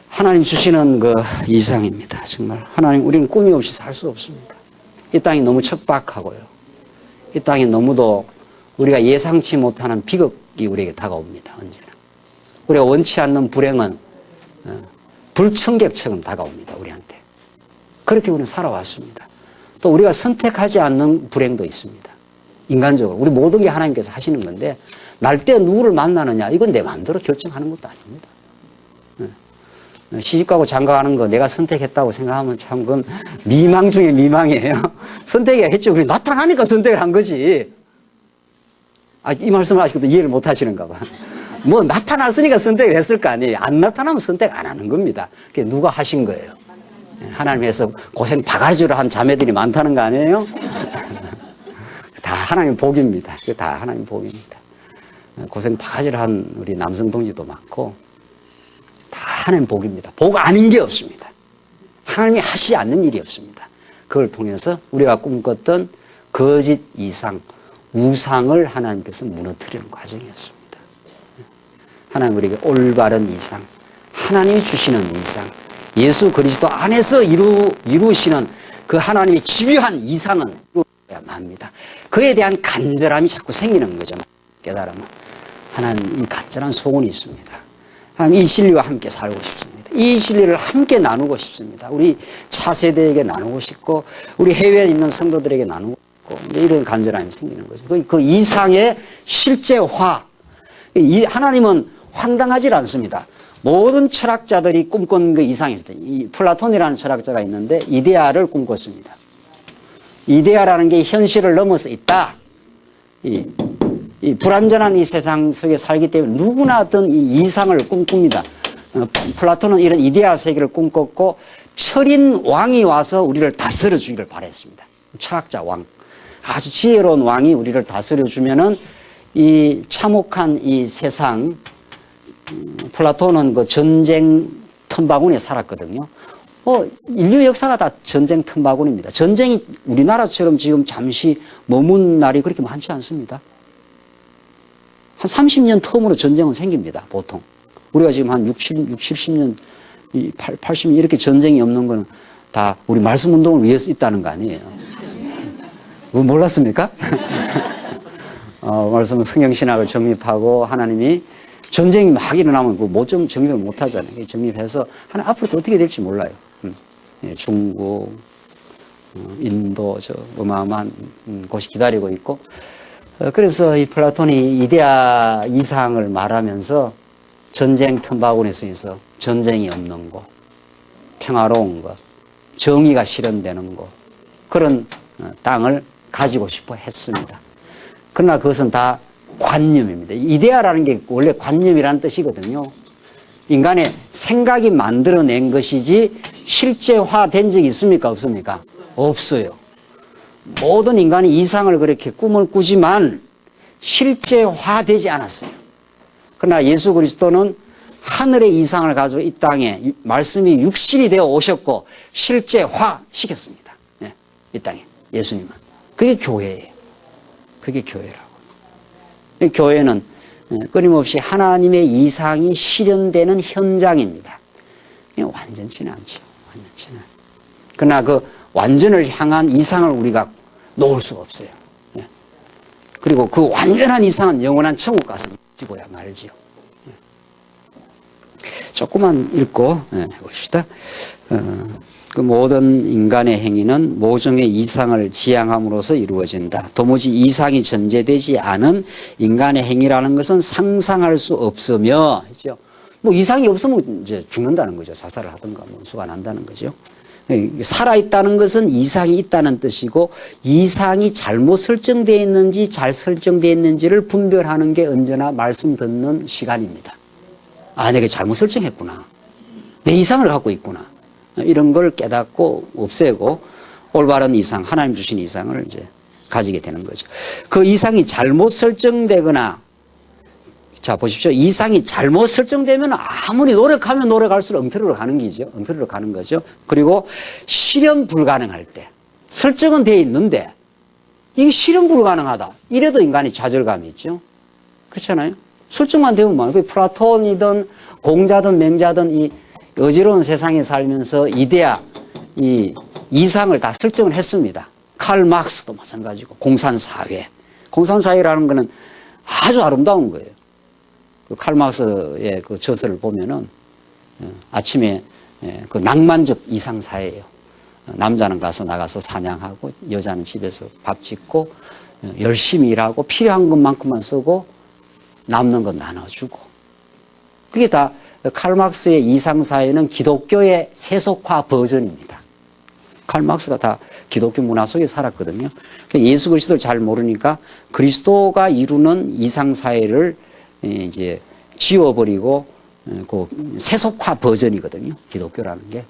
하나님 주시는 그 이상입니다. 정말 하나님 우리는 꿈이 없이 살 수 없습니다. 이 땅이 너무 척박하고요. 이 땅이 너무도 우리가 예상치 못하는 비극이 우리에게 다가옵니다. 언제나. 우리가 원치 않는 불행은 불청객처럼 다가옵니다. 우리한테. 그렇게 우리는 살아왔습니다. 또 우리가 선택하지 않는 불행도 있습니다. 인간적으로. 우리 모든 게 하나님께서 하시는 건데 날 때 누구를 만나느냐 이건 내 마음대로 결정하는 것도 아닙니다. 시집가고 장가가는 거 내가 선택했다고 생각하면 참 그건 미망 중에 미망이에요. 선택했죠. 그래 나타나니까 선택을 한 거지. 이 말씀을 아직도 이해를 못 하시는가 봐. 뭐 나타났으니까 선택을 했을 거 아니에요. 안 나타나면 선택 안 하는 겁니다. 그게 누가 하신 거예요. 하나님에서 고생 바가지로 한 자매들이 많다는 거 아니에요? 다 하나님 복입니다. 그게 다 하나님 복입니다. 고생 바가지로 한 우리 남성 동지도 많고 다 하나님 복입니다. 복 아닌 게 없습니다. 하나님이 하시지 않는 일이 없습니다. 그걸 통해서 우리가 꿈꿨던 거짓 이상, 우상을 하나님께서 무너뜨리는 과정이었습니다. 하나님 우리에게 올바른 이상, 하나님이 주시는 이상, 예수 그리스도 안에서 이루시는 그 하나님의 집요한 이상은 이루어야만 합니다. 그에 대한 간절함이 자꾸 생기는 거죠. 깨달으면. 하나님 이 간절한 소원이 있습니다. 하나님 이 진리와 함께 살고 싶습니다. 이 진리를 함께 나누고 싶습니다. 우리 차세대에게 나누고 싶고 우리 해외에 있는 성도들에게 나누고 싶고 이런 간절함이 생기는 거죠. 그 이상의 실제화. 하나님은 황당하지 않습니다. 모든 철학자들이 꿈꾼 그 이상이 있을 때, 이 플라톤이라는 철학자가 있는데 이데아를 꿈꿨습니다. 이데아라는 게 현실을 넘어서 있다. 이 불완전한 이 세상 속에 살기 때문에 누구나 어떤 이 이상을 꿈꿉니다. 플라톤은 이런 이데아 세계를 꿈꿨고 철인 왕이 와서 우리를 다스려 주기를 바랬습니다. 철학자 왕. 아주 지혜로운 왕이 우리를 다스려 주면은 이 참혹한 이 세상, 플라톤은 그 전쟁 틈바구니에 살았거든요. 인류 역사가 다 전쟁 틈바구니입니다. 전쟁이 우리나라처럼 지금 잠시 머문 날이 그렇게 많지 않습니다. 한 30년 텀으로 전쟁은 생깁니다, 보통. 우리가 지금 한 70년, 80년 이렇게 전쟁이 없는 거는 다 우리 말씀 운동을 위해서 있다는 거 아니에요. 그거 몰랐습니까? 말씀은 성경신학을 정립하고 하나님이 전쟁이 막 일어나면 정립을 못 하잖아요. 정립해서 하나 앞으로 또 어떻게 될지 몰라요. 중국, 인도, 어마어마한 곳이 기다리고 있고. 그래서 이 플라톤이 이데아 이상을 말하면서 전쟁 틈바구니 속에서 전쟁이 없는 곳, 평화로운 것, 정의가 실현되는 곳, 그런 땅을 가지고 싶어 했습니다. 그러나 그것은 다 관념입니다. 이데아라는 게 원래 관념이라는 뜻이거든요. 인간의 생각이 만들어낸 것이지 실제화된 적이 있습니까? 없습니까? 없어요. 모든 인간이 이상을 그렇게 꿈을 꾸지만 실제화되지 않았어요. 그러나 예수 그리스도는 하늘의 이상을 가지고 이 땅에 말씀이 육신이 되어 오셨고 실제화시켰습니다. 이 땅에 예수님은. 그게 교회예요. 그게 교회라고. 교회는 끊임없이 하나님의 이상이 실현되는 현장입니다. 완전치는 않죠. 완전치는. 그러나 그 완전을 향한 이상을 우리가 놓을 수가 없어요. 그리고 그 완전한 이상은 영원한 천국 가서 지고야 말지요. 조금만 읽고 해봅시다. 그 모든 인간의 행위는 모종의 이상을 지향함으로써 이루어진다. 도무지 이상이 전제되지 않은 인간의 행위라는 것은 상상할 수 없으며, 그죠? 뭐 이상이 없으면 이제 죽는다는 거죠. 자살을 하든가 뭐 수가 난다는 거죠. 살아있다는 것은 이상이 있다는 뜻이고, 이상이 잘못 설정되어 있는지 잘 설정되어 있는지를 분별하는 게 언제나 말씀 듣는 시간입니다. 아, 내가 잘못 설정했구나. 내 이상을 갖고 있구나. 이런 걸 깨닫고 없애고 올바른 이상, 하나님 주신 이상을 이제 가지게 되는 거죠. 그 이상이 잘못 설정되거나, 자, 보십시오. 이상이 잘못 설정되면 아무리 노력하면 노력할수록 엉터리로 가는 거죠. 엉터리로 가는 거죠. 그리고 실현 불가능할 때, 설정은 되어 있는데, 이게 실현 불가능하다. 이래도 인간이 좌절감이 있죠. 그렇잖아요. 설정만 되면 뭐, 플라톤이든 공자든 맹자든 이 어지러운 세상에 살면서 이데아, 이 이상을 다 설정을 했습니다. 칼 막스도 마찬가지고, 공산사회. 공산사회라는 거는 아주 아름다운 거예요. 그 칼 막스의 그 저서를 보면은 아침에 그 낭만적 이상사회예요. 남자는 가서 나가서 사냥하고 여자는 집에서 밥 짓고 열심히 일하고 필요한 것만큼만 쓰고 남는 건 나눠주고. 그게 다 칼 막스의 이상사회는 기독교의 세속화 버전입니다. 칼 막스가 다 기독교 문화 속에 살았거든요. 예수 그리스도를 잘 모르니까 그리스도가 이루는 이상사회를 이제 지워버리고 그 세속화 버전이거든요. 기독교라는 게.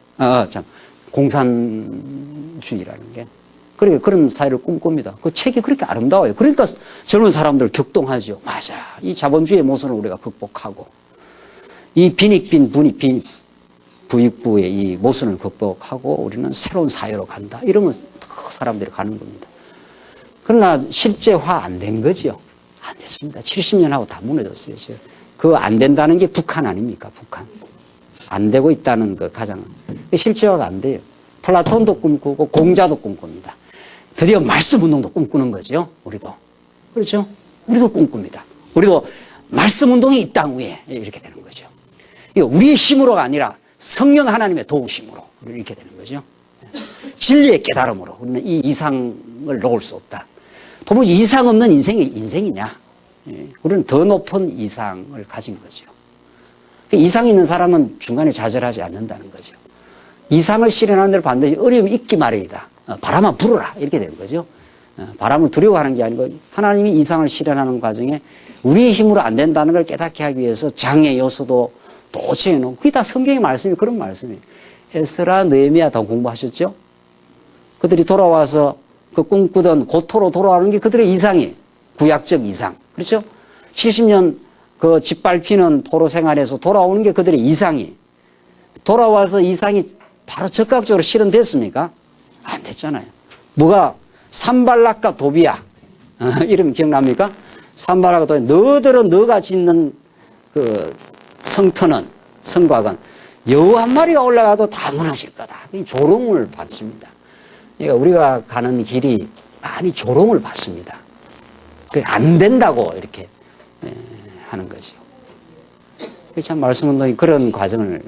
공산주의라는 게. 그러니까 그런 사회를 꿈꿉니다. 그 책이 그렇게 아름다워요. 그러니까 젊은 사람들 격동하죠. 맞아. 이 자본주의의 모순을 우리가 극복하고, 이 빈익빈 부익부의 이 모순을 극복하고 우리는 새로운 사회로 간다. 이러면 사람들이 가는 겁니다. 그러나 실제화 안 된 거죠. 안 됐습니다. 70년 하고 다 무너졌어요. 그거 안 된다는 게 북한 아닙니까? 북한. 안 되고 있다는 거 가장. 실제화가 안 돼요. 플라톤도 꿈꾸고 공자도 꿈꿉니다. 드디어 말씀 운동도 꿈꾸는 거죠. 우리도. 그렇죠? 우리도 꿈꿉니다. 우리도 말씀 운동이 이 땅 위에 이렇게 되는 거죠. 이거 우리의 힘으로가 아니라 성령 하나님의 도우심으로 이렇게 되는 거죠. 진리의 깨달음으로 우리는 이 이상을 놓을 수 없다. 도무지 이상 없는 인생이 인생이냐? 우리는 더 높은 이상을 가진 거죠. 이상 있는 사람은 중간에 좌절하지 않는다는 거죠. 이상을 실현하는 데는 반드시 어려움이 있기 마련이다. 바람아 불어라 이렇게 되는 거죠. 바람을 두려워하는 게 아니고 하나님이 이상을 실현하는 과정에 우리의 힘으로 안 된다는 걸 깨닫게 하기 위해서 장애 요소도 도처에 놓고, 그게 다 성경의 말씀이 그런 말씀이에요. 에스라, 느헤미야 다 공부하셨죠? 그들이 돌아와서 그 꿈꾸던 고토로 돌아오는 게 그들의 이상이에요. 구약적 이상. 그렇죠? 70년 그 짓밟히는 포로 생활에서 돌아오는 게 그들의 이상이에요. 돌아와서 이상이 바로 즉각적으로 실현됐습니까? 안 됐잖아요. 뭐가? 산발락과 도비야. 이름 기억납니까? 산발락과 도비야. 너희들은 너가 짓는 그 성터는, 성곽은 여우 한 마리가 올라가도 다 무너질 거다. 조롱을 받습니다. 그러니까 우리가 가는 길이 많이 조롱을 받습니다. 안 된다고 이렇게 하는 거죠. 참 말씀운동이 그런 과정을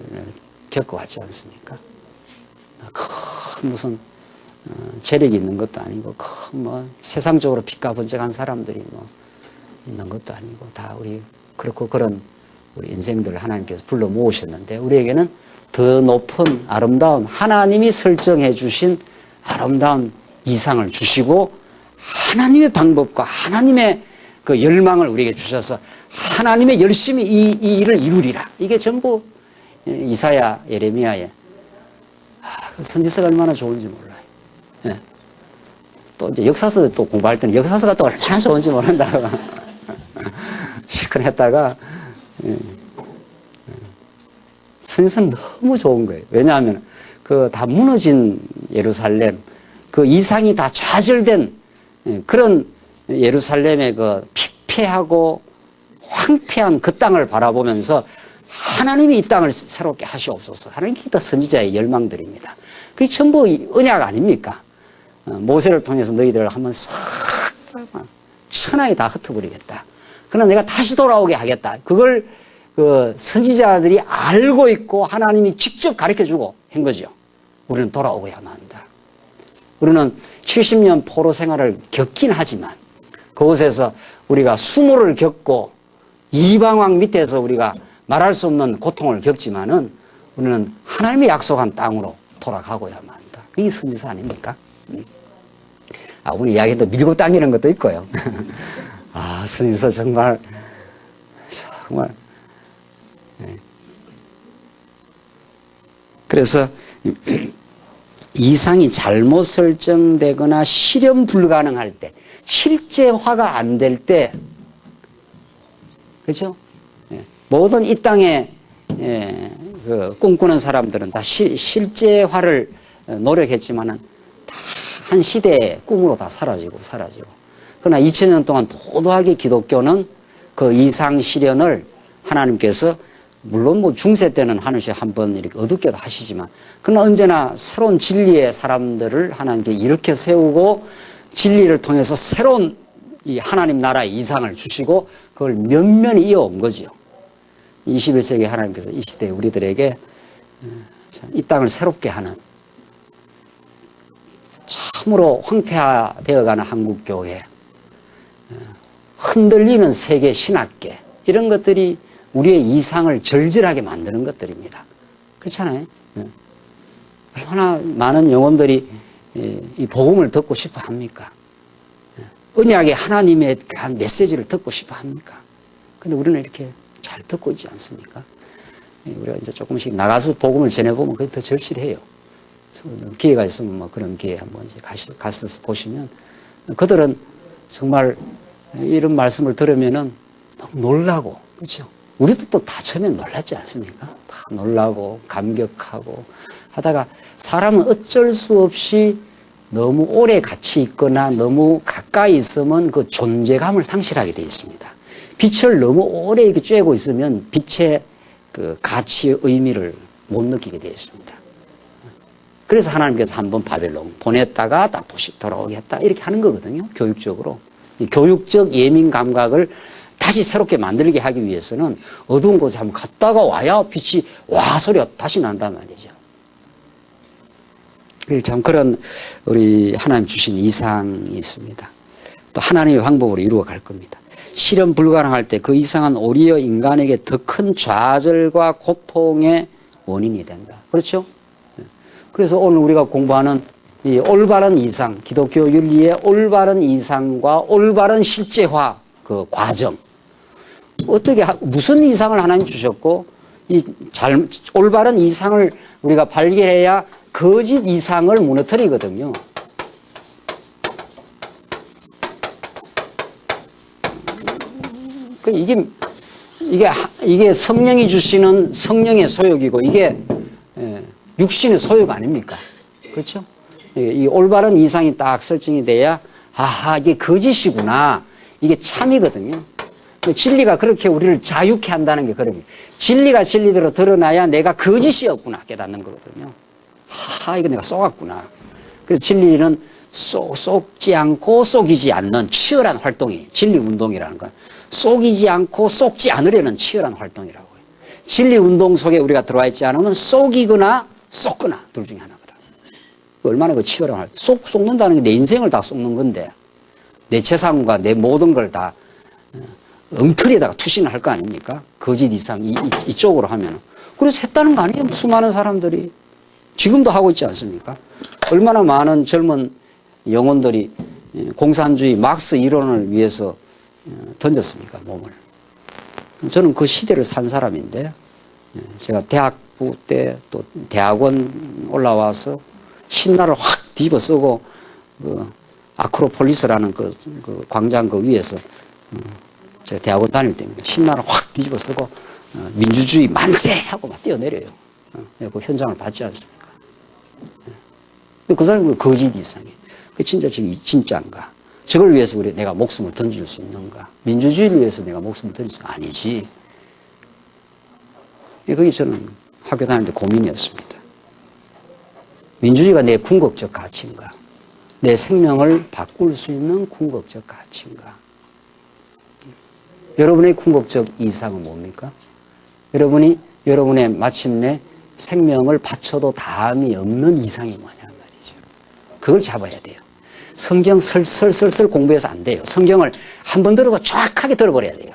겪어왔지 않습니까? 큰 무슨 재력이 있는 것도 아니고, 큰 뭐 세상적으로 빛과 번쩍한 사람들이 뭐 있는 것도 아니고, 다 우리 그렇고 그런 우리 인생들을 하나님께서 불러 모으셨는데, 우리에게는 더 높은 아름다운 하나님이 설정해 주신 아름다운 이상을 주시고, 하나님의 방법과 하나님의 그 열망을 우리에게 주셔서 하나님의 열심히 이 일을 이루리라. 이게 전부 이사야, 예레미야의 그 선지서가 얼마나 좋은지 몰라요. 예. 또 이제 역사서 또 공부할 때는 역사서가 또 얼마나 좋은지 모른다고 실컷 했다가 선지서는 너무 좋은 거예요. 왜냐하면 그 다 무너진 예루살렘, 그 이상이 다 좌절된 그런 예루살렘의 그 피폐하고 황폐한 그 땅을 바라보면서 하나님이 이 땅을 새롭게 하시옵소서. 하나님께 다 선지자의 열망들입니다. 그게 전부 언약 아닙니까? 모세를 통해서 너희들을 한번 싹 천하에 다 흩어버리겠다. 그러나 내가 다시 돌아오게 하겠다. 그걸 그 선지자들이 알고 있고 하나님이 직접 가르쳐주고 한 거죠. 우리는 돌아오고야만 한다. 우리는 70년 포로 생활을 겪긴 하지만 그곳에서 우리가 수모를 겪고 이방왕 밑에서 우리가 말할 수 없는 고통을 겪지만은 우리는 하나님의 약속한 땅으로 돌아가고야만 한다. 이게 선지서 아닙니까? 오늘 이야기도 밀고 당기는 것도 있고요. 선지서 정말. 네. 그래서 이상이 잘못 설정되거나 실현 불가능할 때, 실제화가 안 될 때, 그렇죠? 모든 이 땅에 꿈꾸는 사람들은 다 실제화를 노력했지만은 다 한 시대의 꿈으로 다 사라지고. 그러나 2000년 동안 도도하게 기독교는 그 이상 실현을 하나님께서 물론 뭐 중세 때는 하늘씩 한번 이렇게 어둡게도 하시지만 그러나 언제나 새로운 진리의 사람들을 하나님께 이렇게 세우고 진리를 통해서 새로운 이 하나님 나라의 이상을 주시고 그걸 면면히 이어온 거지요. 21세기 하나님께서 이 시대에 우리들에게 이 땅을 새롭게 하는 참으로 황폐화되어가는 한국교회, 흔들리는 세계 신학계 이런 것들이 우리의 이상을 절절하게 만드는 것들입니다. 그렇잖아요. 얼마나 많은 영혼들이 이 복음을 듣고 싶어 합니까? 언약의 하나님의 한 메시지를 듣고 싶어 합니까? 근데 우리는 이렇게 잘 듣고 있지 않습니까? 우리가 이제 조금씩 나가서 복음을 전해보면 그게 더 절실해요. 기회가 있으면 뭐 그런 기회에 한번 이제 가셔서 보시면 그들은 정말 이런 말씀을 들으면은 너무 놀라고, 그렇죠? 우리도 또 다 처음에 놀랐지 않습니까? 다 놀라고 감격하고 하다가 사람은 어쩔 수 없이 너무 오래 같이 있거나 너무 가까이 있으면 그 존재감을 상실하게 되어 있습니다. 빛을 너무 오래 이렇게 쬐고 있으면 빛의 그 가치의 의미를 못 느끼게 되어 있습니다. 그래서 하나님께서 한번 바벨론 보냈다가 딱 도시 돌아오게 했다 이렇게 하는 거거든요. 교육적으로. 이 교육적 예민 감각을 다시 새롭게 만들게 하기 위해서는 어두운 곳에 한번 갔다가 와야 빛이 와 소리가 다시 난단 말이죠. 참 그런 우리 하나님 주신 이상이 있습니다. 또 하나님의 방법으로 이루어 갈 겁니다. 실현 불가능할 때 그 이상은 오히려 인간에게 더 큰 좌절과 고통의 원인이 된다. 그렇죠? 그래서 오늘 우리가 공부하는 이 올바른 이상, 기독교 윤리의 올바른 이상과 올바른 실제화 그 과정. 어떻게, 무슨 이상을 하나님 주셨고, 올바른 이상을 우리가 발견해야 거짓 이상을 무너뜨리거든요. 이게 성령이 주시는 성령의 소욕이고, 이게 육신의 소욕 아닙니까? 그렇죠? 이 올바른 이상이 딱 설정이 돼야, 이게 거짓이구나. 이게 참이거든요. 진리가 그렇게 우리를 자유케 한다는 게 그런 거예요. 진리가 진리대로 드러나야 내가 거짓이었구나 깨닫는 거거든요. 이거 내가 속았구나. 그래서 진리는 속지 않고 속이지 않는 치열한 활동이 진리 운동이라는 건 속이지 않고 속지 않으려는 치열한 활동이라고요. 진리 운동 속에 우리가 들어와 있지 않으면 속이거나 쏟거나 둘 중에 하나거든. 얼마나 그 치열한 활동. 쏟는다는 게 내 인생을 다 쏟는 건데 내 재산과 내 모든 걸 다 엉터리에다가 투신을 할 거 아닙니까? 거짓 이상 이쪽으로 하면. 그래서 했다는 거 아니에요? 수많은 사람들이. 지금도 하고 있지 않습니까? 얼마나 많은 젊은 영혼들이 공산주의 막스 이론을 위해서 던졌습니까? 몸을. 저는 그 시대를 산 사람인데 제가 대학부 때 또 대학원 올라와서 신나를 확 뒤집어 쓰고 그 아크로폴리스라는 그 광장 그 위에서 제가 대학원 다닐 때입니다. 신나를 확 뒤집어 쓰고 민주주의 만세! 하고 막 뛰어내려요. 그 현장을 봤지 않습니까? 그 사람은 거짓 이상이에요. 그 진짜인가? 저걸 위해서 내가 목숨을 던질 수 있는가? 민주주의를 위해서 내가 목숨을 던질 수 아니지. 그게 저는 학교 다닐 때 고민이었습니다. 민주주의가 내 궁극적 가치인가? 내 생명을 바꿀 수 있는 궁극적 가치인가? 여러분의 궁극적 이상은 뭡니까? 여러분의 마침내 생명을 바쳐도 다함이 없는 이상이 뭐냐 말이죠. 그걸 잡아야 돼요. 성경 설설설설 공부해서 안 돼요. 성경을 한 번 들어도 정확하게 들어버려야 돼요.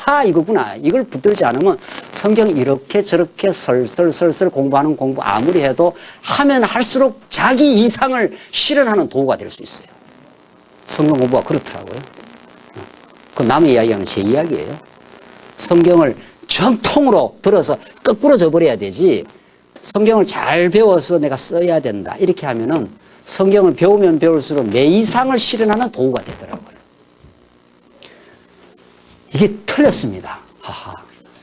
아, 이거구나. 이걸 붙들지 않으면 성경 이렇게 저렇게 설설설설 공부하는 공부 아무리 해도 하면 할수록 자기 이상을 실현하는 도구가 될 수 있어요. 성경 공부가 그렇더라고요. 그 남의 이야기하는 제 이야기예요. 성경을 정통으로 들어서 거꾸로 져버려야 되지, 성경을 잘 배워서 내가 써야 된다 이렇게 하면은 성경을 배우면 배울수록 내 이상을 실현하는 도구가 되더라고요. 이게 틀렸습니다.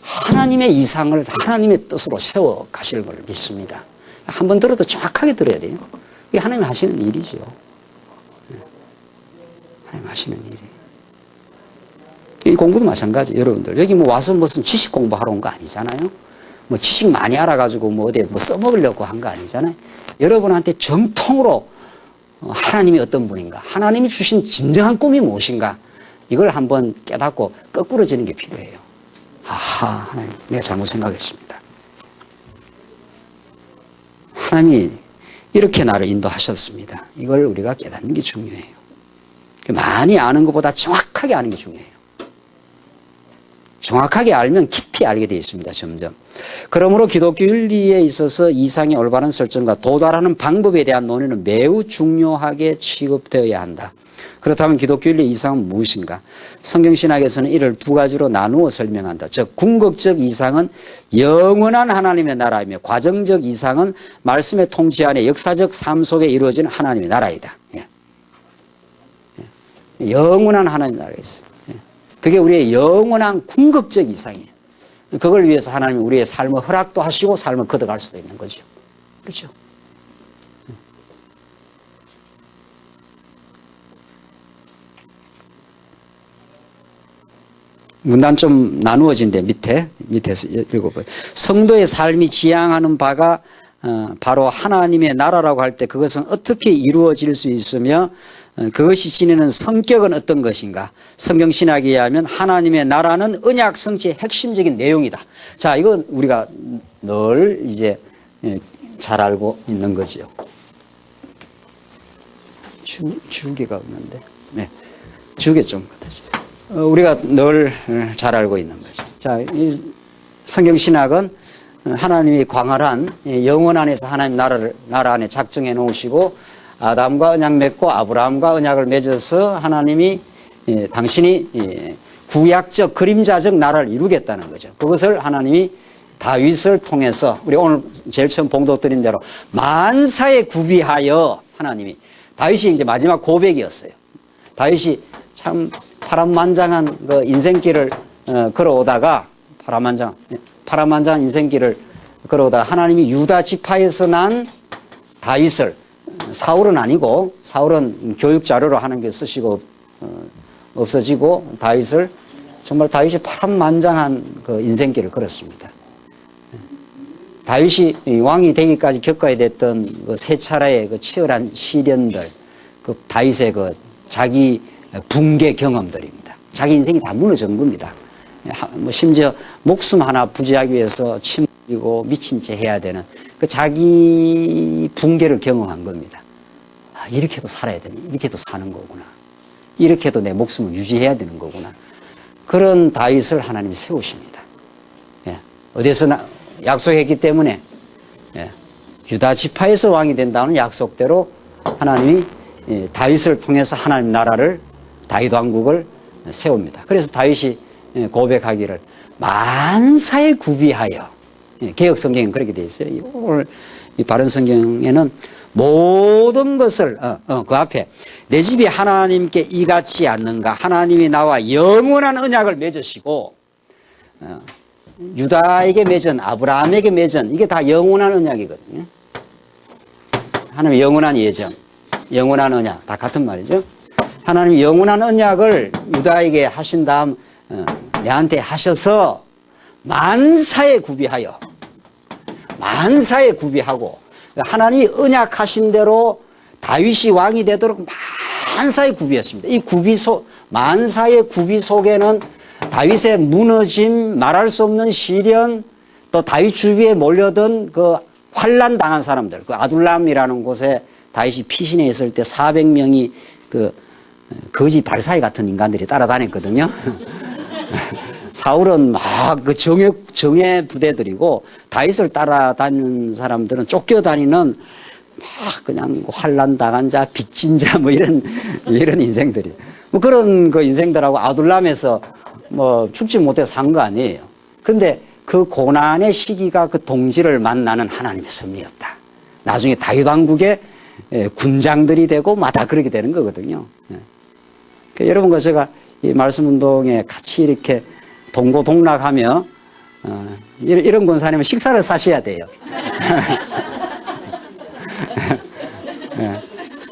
하나님의 이상을 하나님의 뜻으로 세워 가실 걸 믿습니다. 한번 들어도 정확하게 들어야 돼요. 이게 하나님 하시는 일이죠. 하나님 하시는 일이. 이 공부도 마찬가지. 여러분들 여기 뭐 와서 무슨 지식 공부하러 온 거 아니잖아요. 뭐 지식 많이 알아가지고 뭐 어디 뭐 써먹으려고 한 거 아니잖아요. 여러분한테 정통으로 하나님이 어떤 분인가, 하나님이 주신 진정한 꿈이 무엇인가, 이걸 한번 깨닫고 거꾸로지는 게 필요해요. 하나님, 내가 잘못 생각했습니다. 하나님이 이렇게 나를 인도하셨습니다. 이걸 우리가 깨닫는 게 중요해요. 많이 아는 것보다 정확하게 아는 게 중요해요. 정확하게 알면 깊이 알게 되어 있습니다. 점점. 그러므로 기독교 윤리에 있어서 이상의 올바른 설정과 도달하는 방법에 대한 논의는 매우 중요하게 취급되어야 한다. 그렇다면 기독교 윤리의 이상은 무엇인가? 성경신학에서는 이를 두 가지로 나누어 설명한다. 즉 궁극적 이상은 영원한 하나님의 나라이며 과정적 이상은 말씀의 통치 안에 역사적 삶 속에 이루어지는 하나님의 나라이다. 영원한 하나님의 나라가 있어요. 그게 우리의 영원한 궁극적 이상이에요. 그걸 위해서 하나님이 우리의 삶을 허락도 하시고 삶을 걷어갈 수도 있는 거죠. 그렇죠? 문단 좀 나누어진데 밑에서 읽어봐요. 성도의 삶이 지향하는 바가 바로 하나님의 나라라고 할 때 그것은 어떻게 이루어질 수 있으며 그것이 지니는 성격은 어떤 것인가? 성경신학에 의하면 하나님의 나라는 언약 성취의 핵심적인 내용이다. 자, 이건 우리가 늘 이제 잘 알고 있는 거죠. 지우개가 없는데. 네. 지우개 좀 갖다 주세요. 우리가 늘 잘 알고 있는 거죠. 자, 이 성경신학은 하나님이 광활한 영원 안에서 하나님 나라 안에 작정해 놓으시고 아담과 언약 맺고 아브라함과 언약을 맺어서 하나님이 당신이 구약적 그림자적 나라를 이루겠다는 거죠. 그것을 하나님이 다윗을 통해서 우리 오늘 제일 처음 봉독드린 대로 만사에 구비하여 하나님이, 다윗이 이제 마지막 고백이었어요. 다윗이 참 파란만장한 그 인생길을 걸어오다가 파란만장한 인생길을 걸어오다가 하나님이 유다 지파에서 난 다윗을, 사울은 아니고, 사울은 교육 자료로 하나님께 쓰시고 없어지고, 다윗을, 정말 다윗이 파란만장한 그 인생길을 걸었습니다. 다윗이 왕이 되기까지 겪어야 됐던 그 세 차례의 그 치열한 시련들, 그 다윗의 그 자기 붕괴 경험들입니다. 자기 인생이 다 무너진 겁니다. 뭐 심지어 목숨 하나 부지하기 위해서 침 흘리고 미친 채 해야 되는 그 자기 붕괴를 경험한 겁니다. 이렇게도 살아야 되니, 이렇게도 사는 거구나. 이렇게도 내 목숨을 유지해야 되는 거구나. 그런 다윗을 하나님이 세우십니다. 어디서 약속했기 때문에 유다 지파에서 왕이 된다는 약속대로 하나님이 다윗을 통해서 하나님 나라를, 다윗 왕국을 세웁니다. 그래서 다윗이 고백하기를 만사에 구비하여, 개혁 성경은 그렇게 되어 있어요. 오늘 이 바른 성경에는 모든 것을 그 앞에 내 집이 하나님께 이같지 않는가, 하나님이 나와 영원한 언약을 맺으시고 유다에게 맺은, 아브라함에게 맺은, 이게 다 영원한 언약이거든요. 하나님의 영원한 예정, 영원한 언약, 다 같은 말이죠. 하나님이 영원한 언약을 유다에게 하신 다음 내한테 하셔서 만사에 구비하여, 만사에 구비하고, 하나님이 언약하신 대로 다윗이 왕이 되도록 만사에 구비했습니다. 이 만사의 구비 속에는 다윗의 무너짐, 말할 수 없는 시련, 또 다윗 주위에 몰려든 그 환난 당한 사람들, 그 아둘람이라는 곳에 다윗이 피신해 있을 때 400명이 그 거지 발사이 같은 인간들이 따라다녔거든요. 사울은 막 그 정예 부대들이고 다윗을 따라다니는 사람들은 쫓겨다니는 막 그냥 환난 당한 자, 빚진 자 뭐 이런 인생들이. 뭐 그런 그 인생들하고 아둘람에서 뭐 죽지 못해서 산 거 아니에요. 근데 그 고난의 시기가 그 동지를 만나는 하나님의 섭리였다. 나중에 다윗 왕국의 군장들이 되고 막 다 그렇게 되는 거거든요. 그러니까 여러분과 제가 이 말씀 운동에 같이 이렇게 동고동락하며 이런 권사님은 식사를 사셔야 돼요.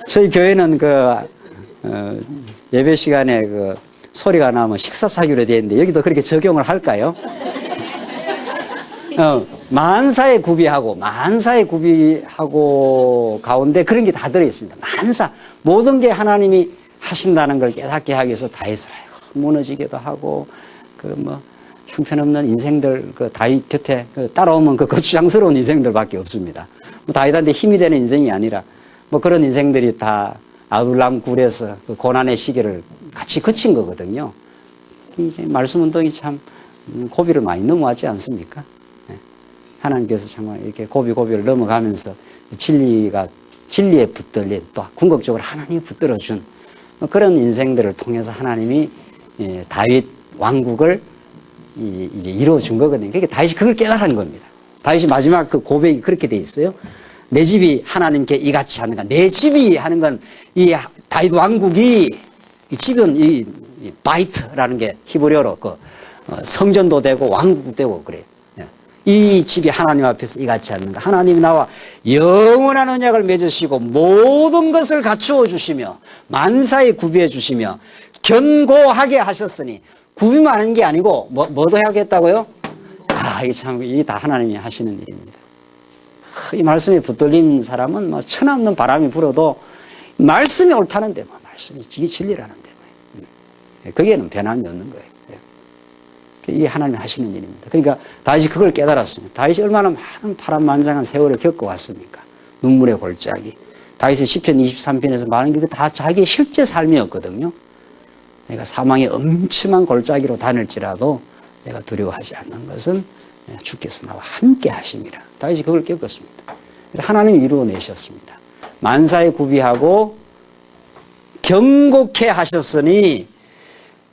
저희 교회는 그 예배 시간에 그 소리가 나면 식사 사기로 되어 있는데 여기도 그렇게 적용을 할까요? 만사에 구비하고 가운데 그런 게 다 들어있습니다. 만사 모든 게 하나님이 하신다는 걸 깨닫게 하기 위해서 다윗을 무너지기도 하고 그 뭐 형편없는 인생들 그 다윗 곁에 따라오면 그 거추장스러운 인생들밖에 없습니다. 뭐 다윗한테 힘이 되는 인생이 아니라 뭐 그런 인생들이 다 아둘람 굴에서 그 고난의 시기를 같이 거친 거거든요. 이제 말씀 운동이 참 고비를 많이 넘어왔지 않습니까? 하나님께서 정말 이렇게 고비를 넘어가면서 진리에 붙들린 또 궁극적으로 하나님이 붙들어준 그런 인생들을 통해서 하나님이 다윗 왕국을 이제 이루어준 거거든요. 그러니까 다윗이 그걸 깨달은 겁니다. 다윗이 마지막 그 고백이 그렇게 돼 있어요. 내 집이 하나님께 이같이 하는가. 내 집이 하는 건 이 다윗 왕국이 이 집은 이 바이트라는 게 히브리어로 그 성전도 되고 왕국도 되고 그래요. 이 집이 하나님 앞에서 이같이 하는가. 하나님이 나와 영원한 언약을 맺으시고 모든 것을 갖추어 주시며 만사에 구비해 주시며 견고하게 하셨으니 구비만 하는 게 아니고 뭐도 하겠다고요? 이게 참 이게 다 하나님이 하시는 일입니다. 이 말씀에 붙들린 사람은 뭐 천없는 바람이 불어도 말씀이 옳다는데 뭐 말씀이 이게 진리라는데 거기에는 변함이 없는 거예요. 이게 하나님이 하시는 일입니다. 그러니까 다윗이 그걸 깨달았습니다. 다윗이 얼마나 많은 파란만장한 세월을 겪어왔습니까? 눈물의 골짜기. 다윗의 시편 23편에서 말하는 게 다 자기의 실제 삶이었거든요. 내가 사망의 엄침한 골짜기로 다닐지라도 내가 두려워하지 않는 것은 주께서 나와 함께 하심이라. 다윗이 그걸 겪었습니다. 그래서 하나님이 이루어내셨습니다. 만사에 구비하고 경고케 하셨으니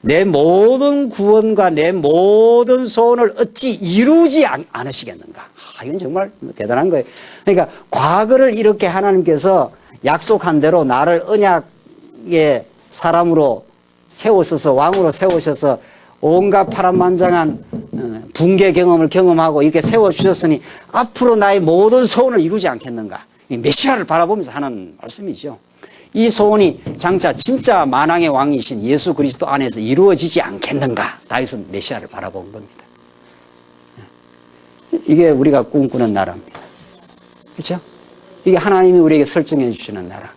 내 모든 구원과 내 모든 소원을 어찌 이루지 않으시겠는가. 이건 정말 대단한 거예요. 그러니까 과거를 이렇게 하나님께서 약속한 대로 나를 언약의 사람으로 세우셔서 왕으로 세우셔서 온갖 파란만장한 붕괴 경험을 경험하고 이렇게 세워주셨으니 앞으로 나의 모든 소원을 이루지 않겠는가. 이 메시아를 바라보면서 하는 말씀이죠. 이 소원이 장차 진짜 만왕의 왕이신 예수 그리스도 안에서 이루어지지 않겠는가. 다윗은 메시아를 바라본 겁니다. 이게 우리가 꿈꾸는 나라입니다. 그렇죠? 이게 하나님이 우리에게 설정해 주시는 나라.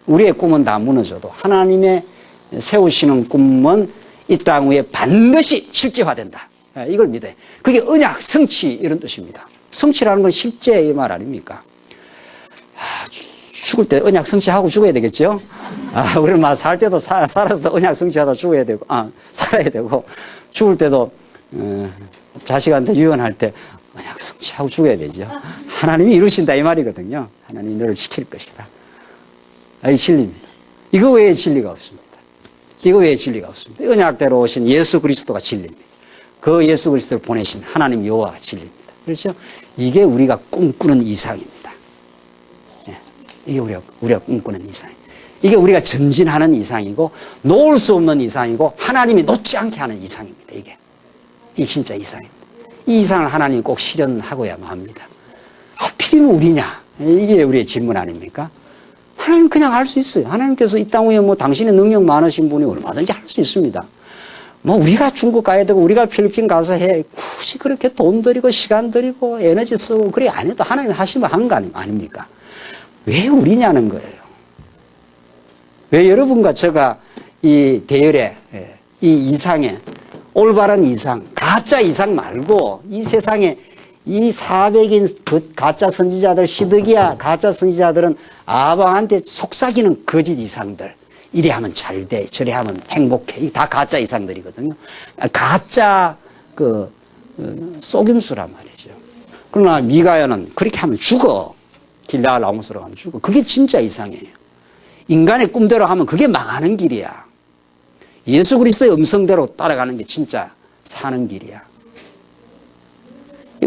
우리의 꿈은 다 무너져도 하나님의 세우시는 꿈은 이 땅 위에 반드시 실제화된다. 이걸 믿어요. 그게 언약, 성취 이런 뜻입니다. 성취라는 건 실제 이 말 아닙니까? 죽을 때 언약 성취하고 죽어야 되겠죠? 우리는 막 살 때도 살아서 언약 성취하다 죽어야 되고, 살아야 되고, 죽을 때도, 자식한테 유언할 때 언약 성취하고 죽어야 되죠. 하나님이 이루신다 이 말이거든요. 하나님이 너를 지킬 것이다. 이 진리입니다. 이거 외에 진리가 없습니다. 이거 외에 진리가 없습니다. 언약대로 오신 예수 그리스도가 진리입니다. 그 예수 그리스도를 보내신 하나님 여호와가 진리입니다. 그렇죠? 이게 우리가 꿈꾸는 이상입니다. 이게 우리가 꿈꾸는 이상. 이게 우리가 전진하는 이상이고 놓을 수 없는 이상이고 하나님이 놓지 않게 하는 이상입니다. 이게 진짜 이상입니다. 이 이상을 하나님이 꼭 실현하고야만 합니다. 하필이면 우리냐? 이게 우리의 질문 아닙니까? 하나님 그냥 할 수 있어요. 하나님께서 이 땅 위에 뭐 당신의 능력 많으신 분이 얼마든지 할 수 있습니다. 뭐 우리가 중국 가야 되고 우리가 필리핀 가서 해 굳이 그렇게 돈 들이고 시간 들이고 에너지 쓰고 그래 안 해도 하나님 하시면 한 거 아닙니까? 왜 우리냐는 거예요. 왜 여러분과 제가 이 대열에 이 이상에 올바른 이상, 가짜 이상 말고 이 세상에 이 400인 그 가짜 선지자들, 시드기야 가짜 선지자들은 아방한테 속삭이는 거짓 이상들. 이래 하면 잘 돼, 저래 하면 행복해. 이게 다 가짜 이상들이거든요. 가짜 속임수란 말이죠. 그러나 미가야는 그렇게 하면 죽어. 길라갈 나무스로 가면 죽어. 그게 진짜 이상이에요. 인간의 꿈대로 하면 그게 망하는 길이야. 예수 그리스도의 음성대로 따라가는 게 진짜 사는 길이야.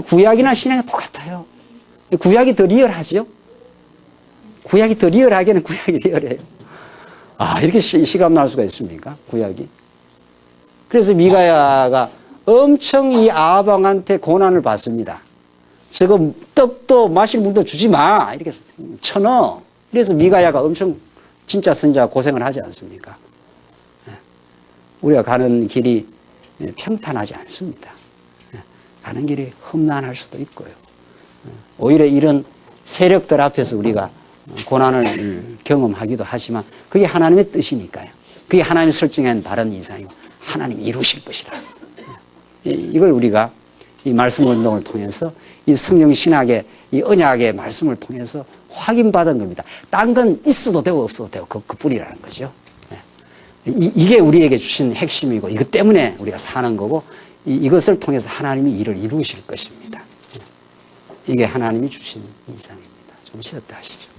구약이나 신약이 똑같아요. 구약이 더 리얼하죠? 구약이 더 리얼하기에는 구약이 리얼해요. 이렇게 시감 날 수가 있습니까? 구약이. 그래서 미가야가 엄청 이 아방한테 고난을 받습니다. 저거 떡도 마실 물도 주지 마. 이렇게 쳐넣어. 그래서 미가야가 엄청 진짜 선지자가 고생을 하지 않습니까? 우리가 가는 길이 평탄하지 않습니다. 가는 길이 험난할 수도 있고요. 오히려 이런 세력들 앞에서 우리가 고난을 경험하기도 하지만 그게 하나님의 뜻이니까요. 그게 하나님이 설정한 바른 이상이고 하나님이 이루실 것이라. 이걸 우리가 이 말씀 운동을 통해서 이 성경 신학의 이 언약의 말씀을 통해서 확인받은 겁니다. 딴 건 있어도 되고 없어도 되고 그뿐이라는 거죠. 이게 우리에게 주신 핵심이고 이것 때문에 우리가 사는 거고 이것을 통해서 하나님이 일을 이루실 것입니다. 이게 하나님이 주신 이상입니다. 좀 쉬었다 하시죠.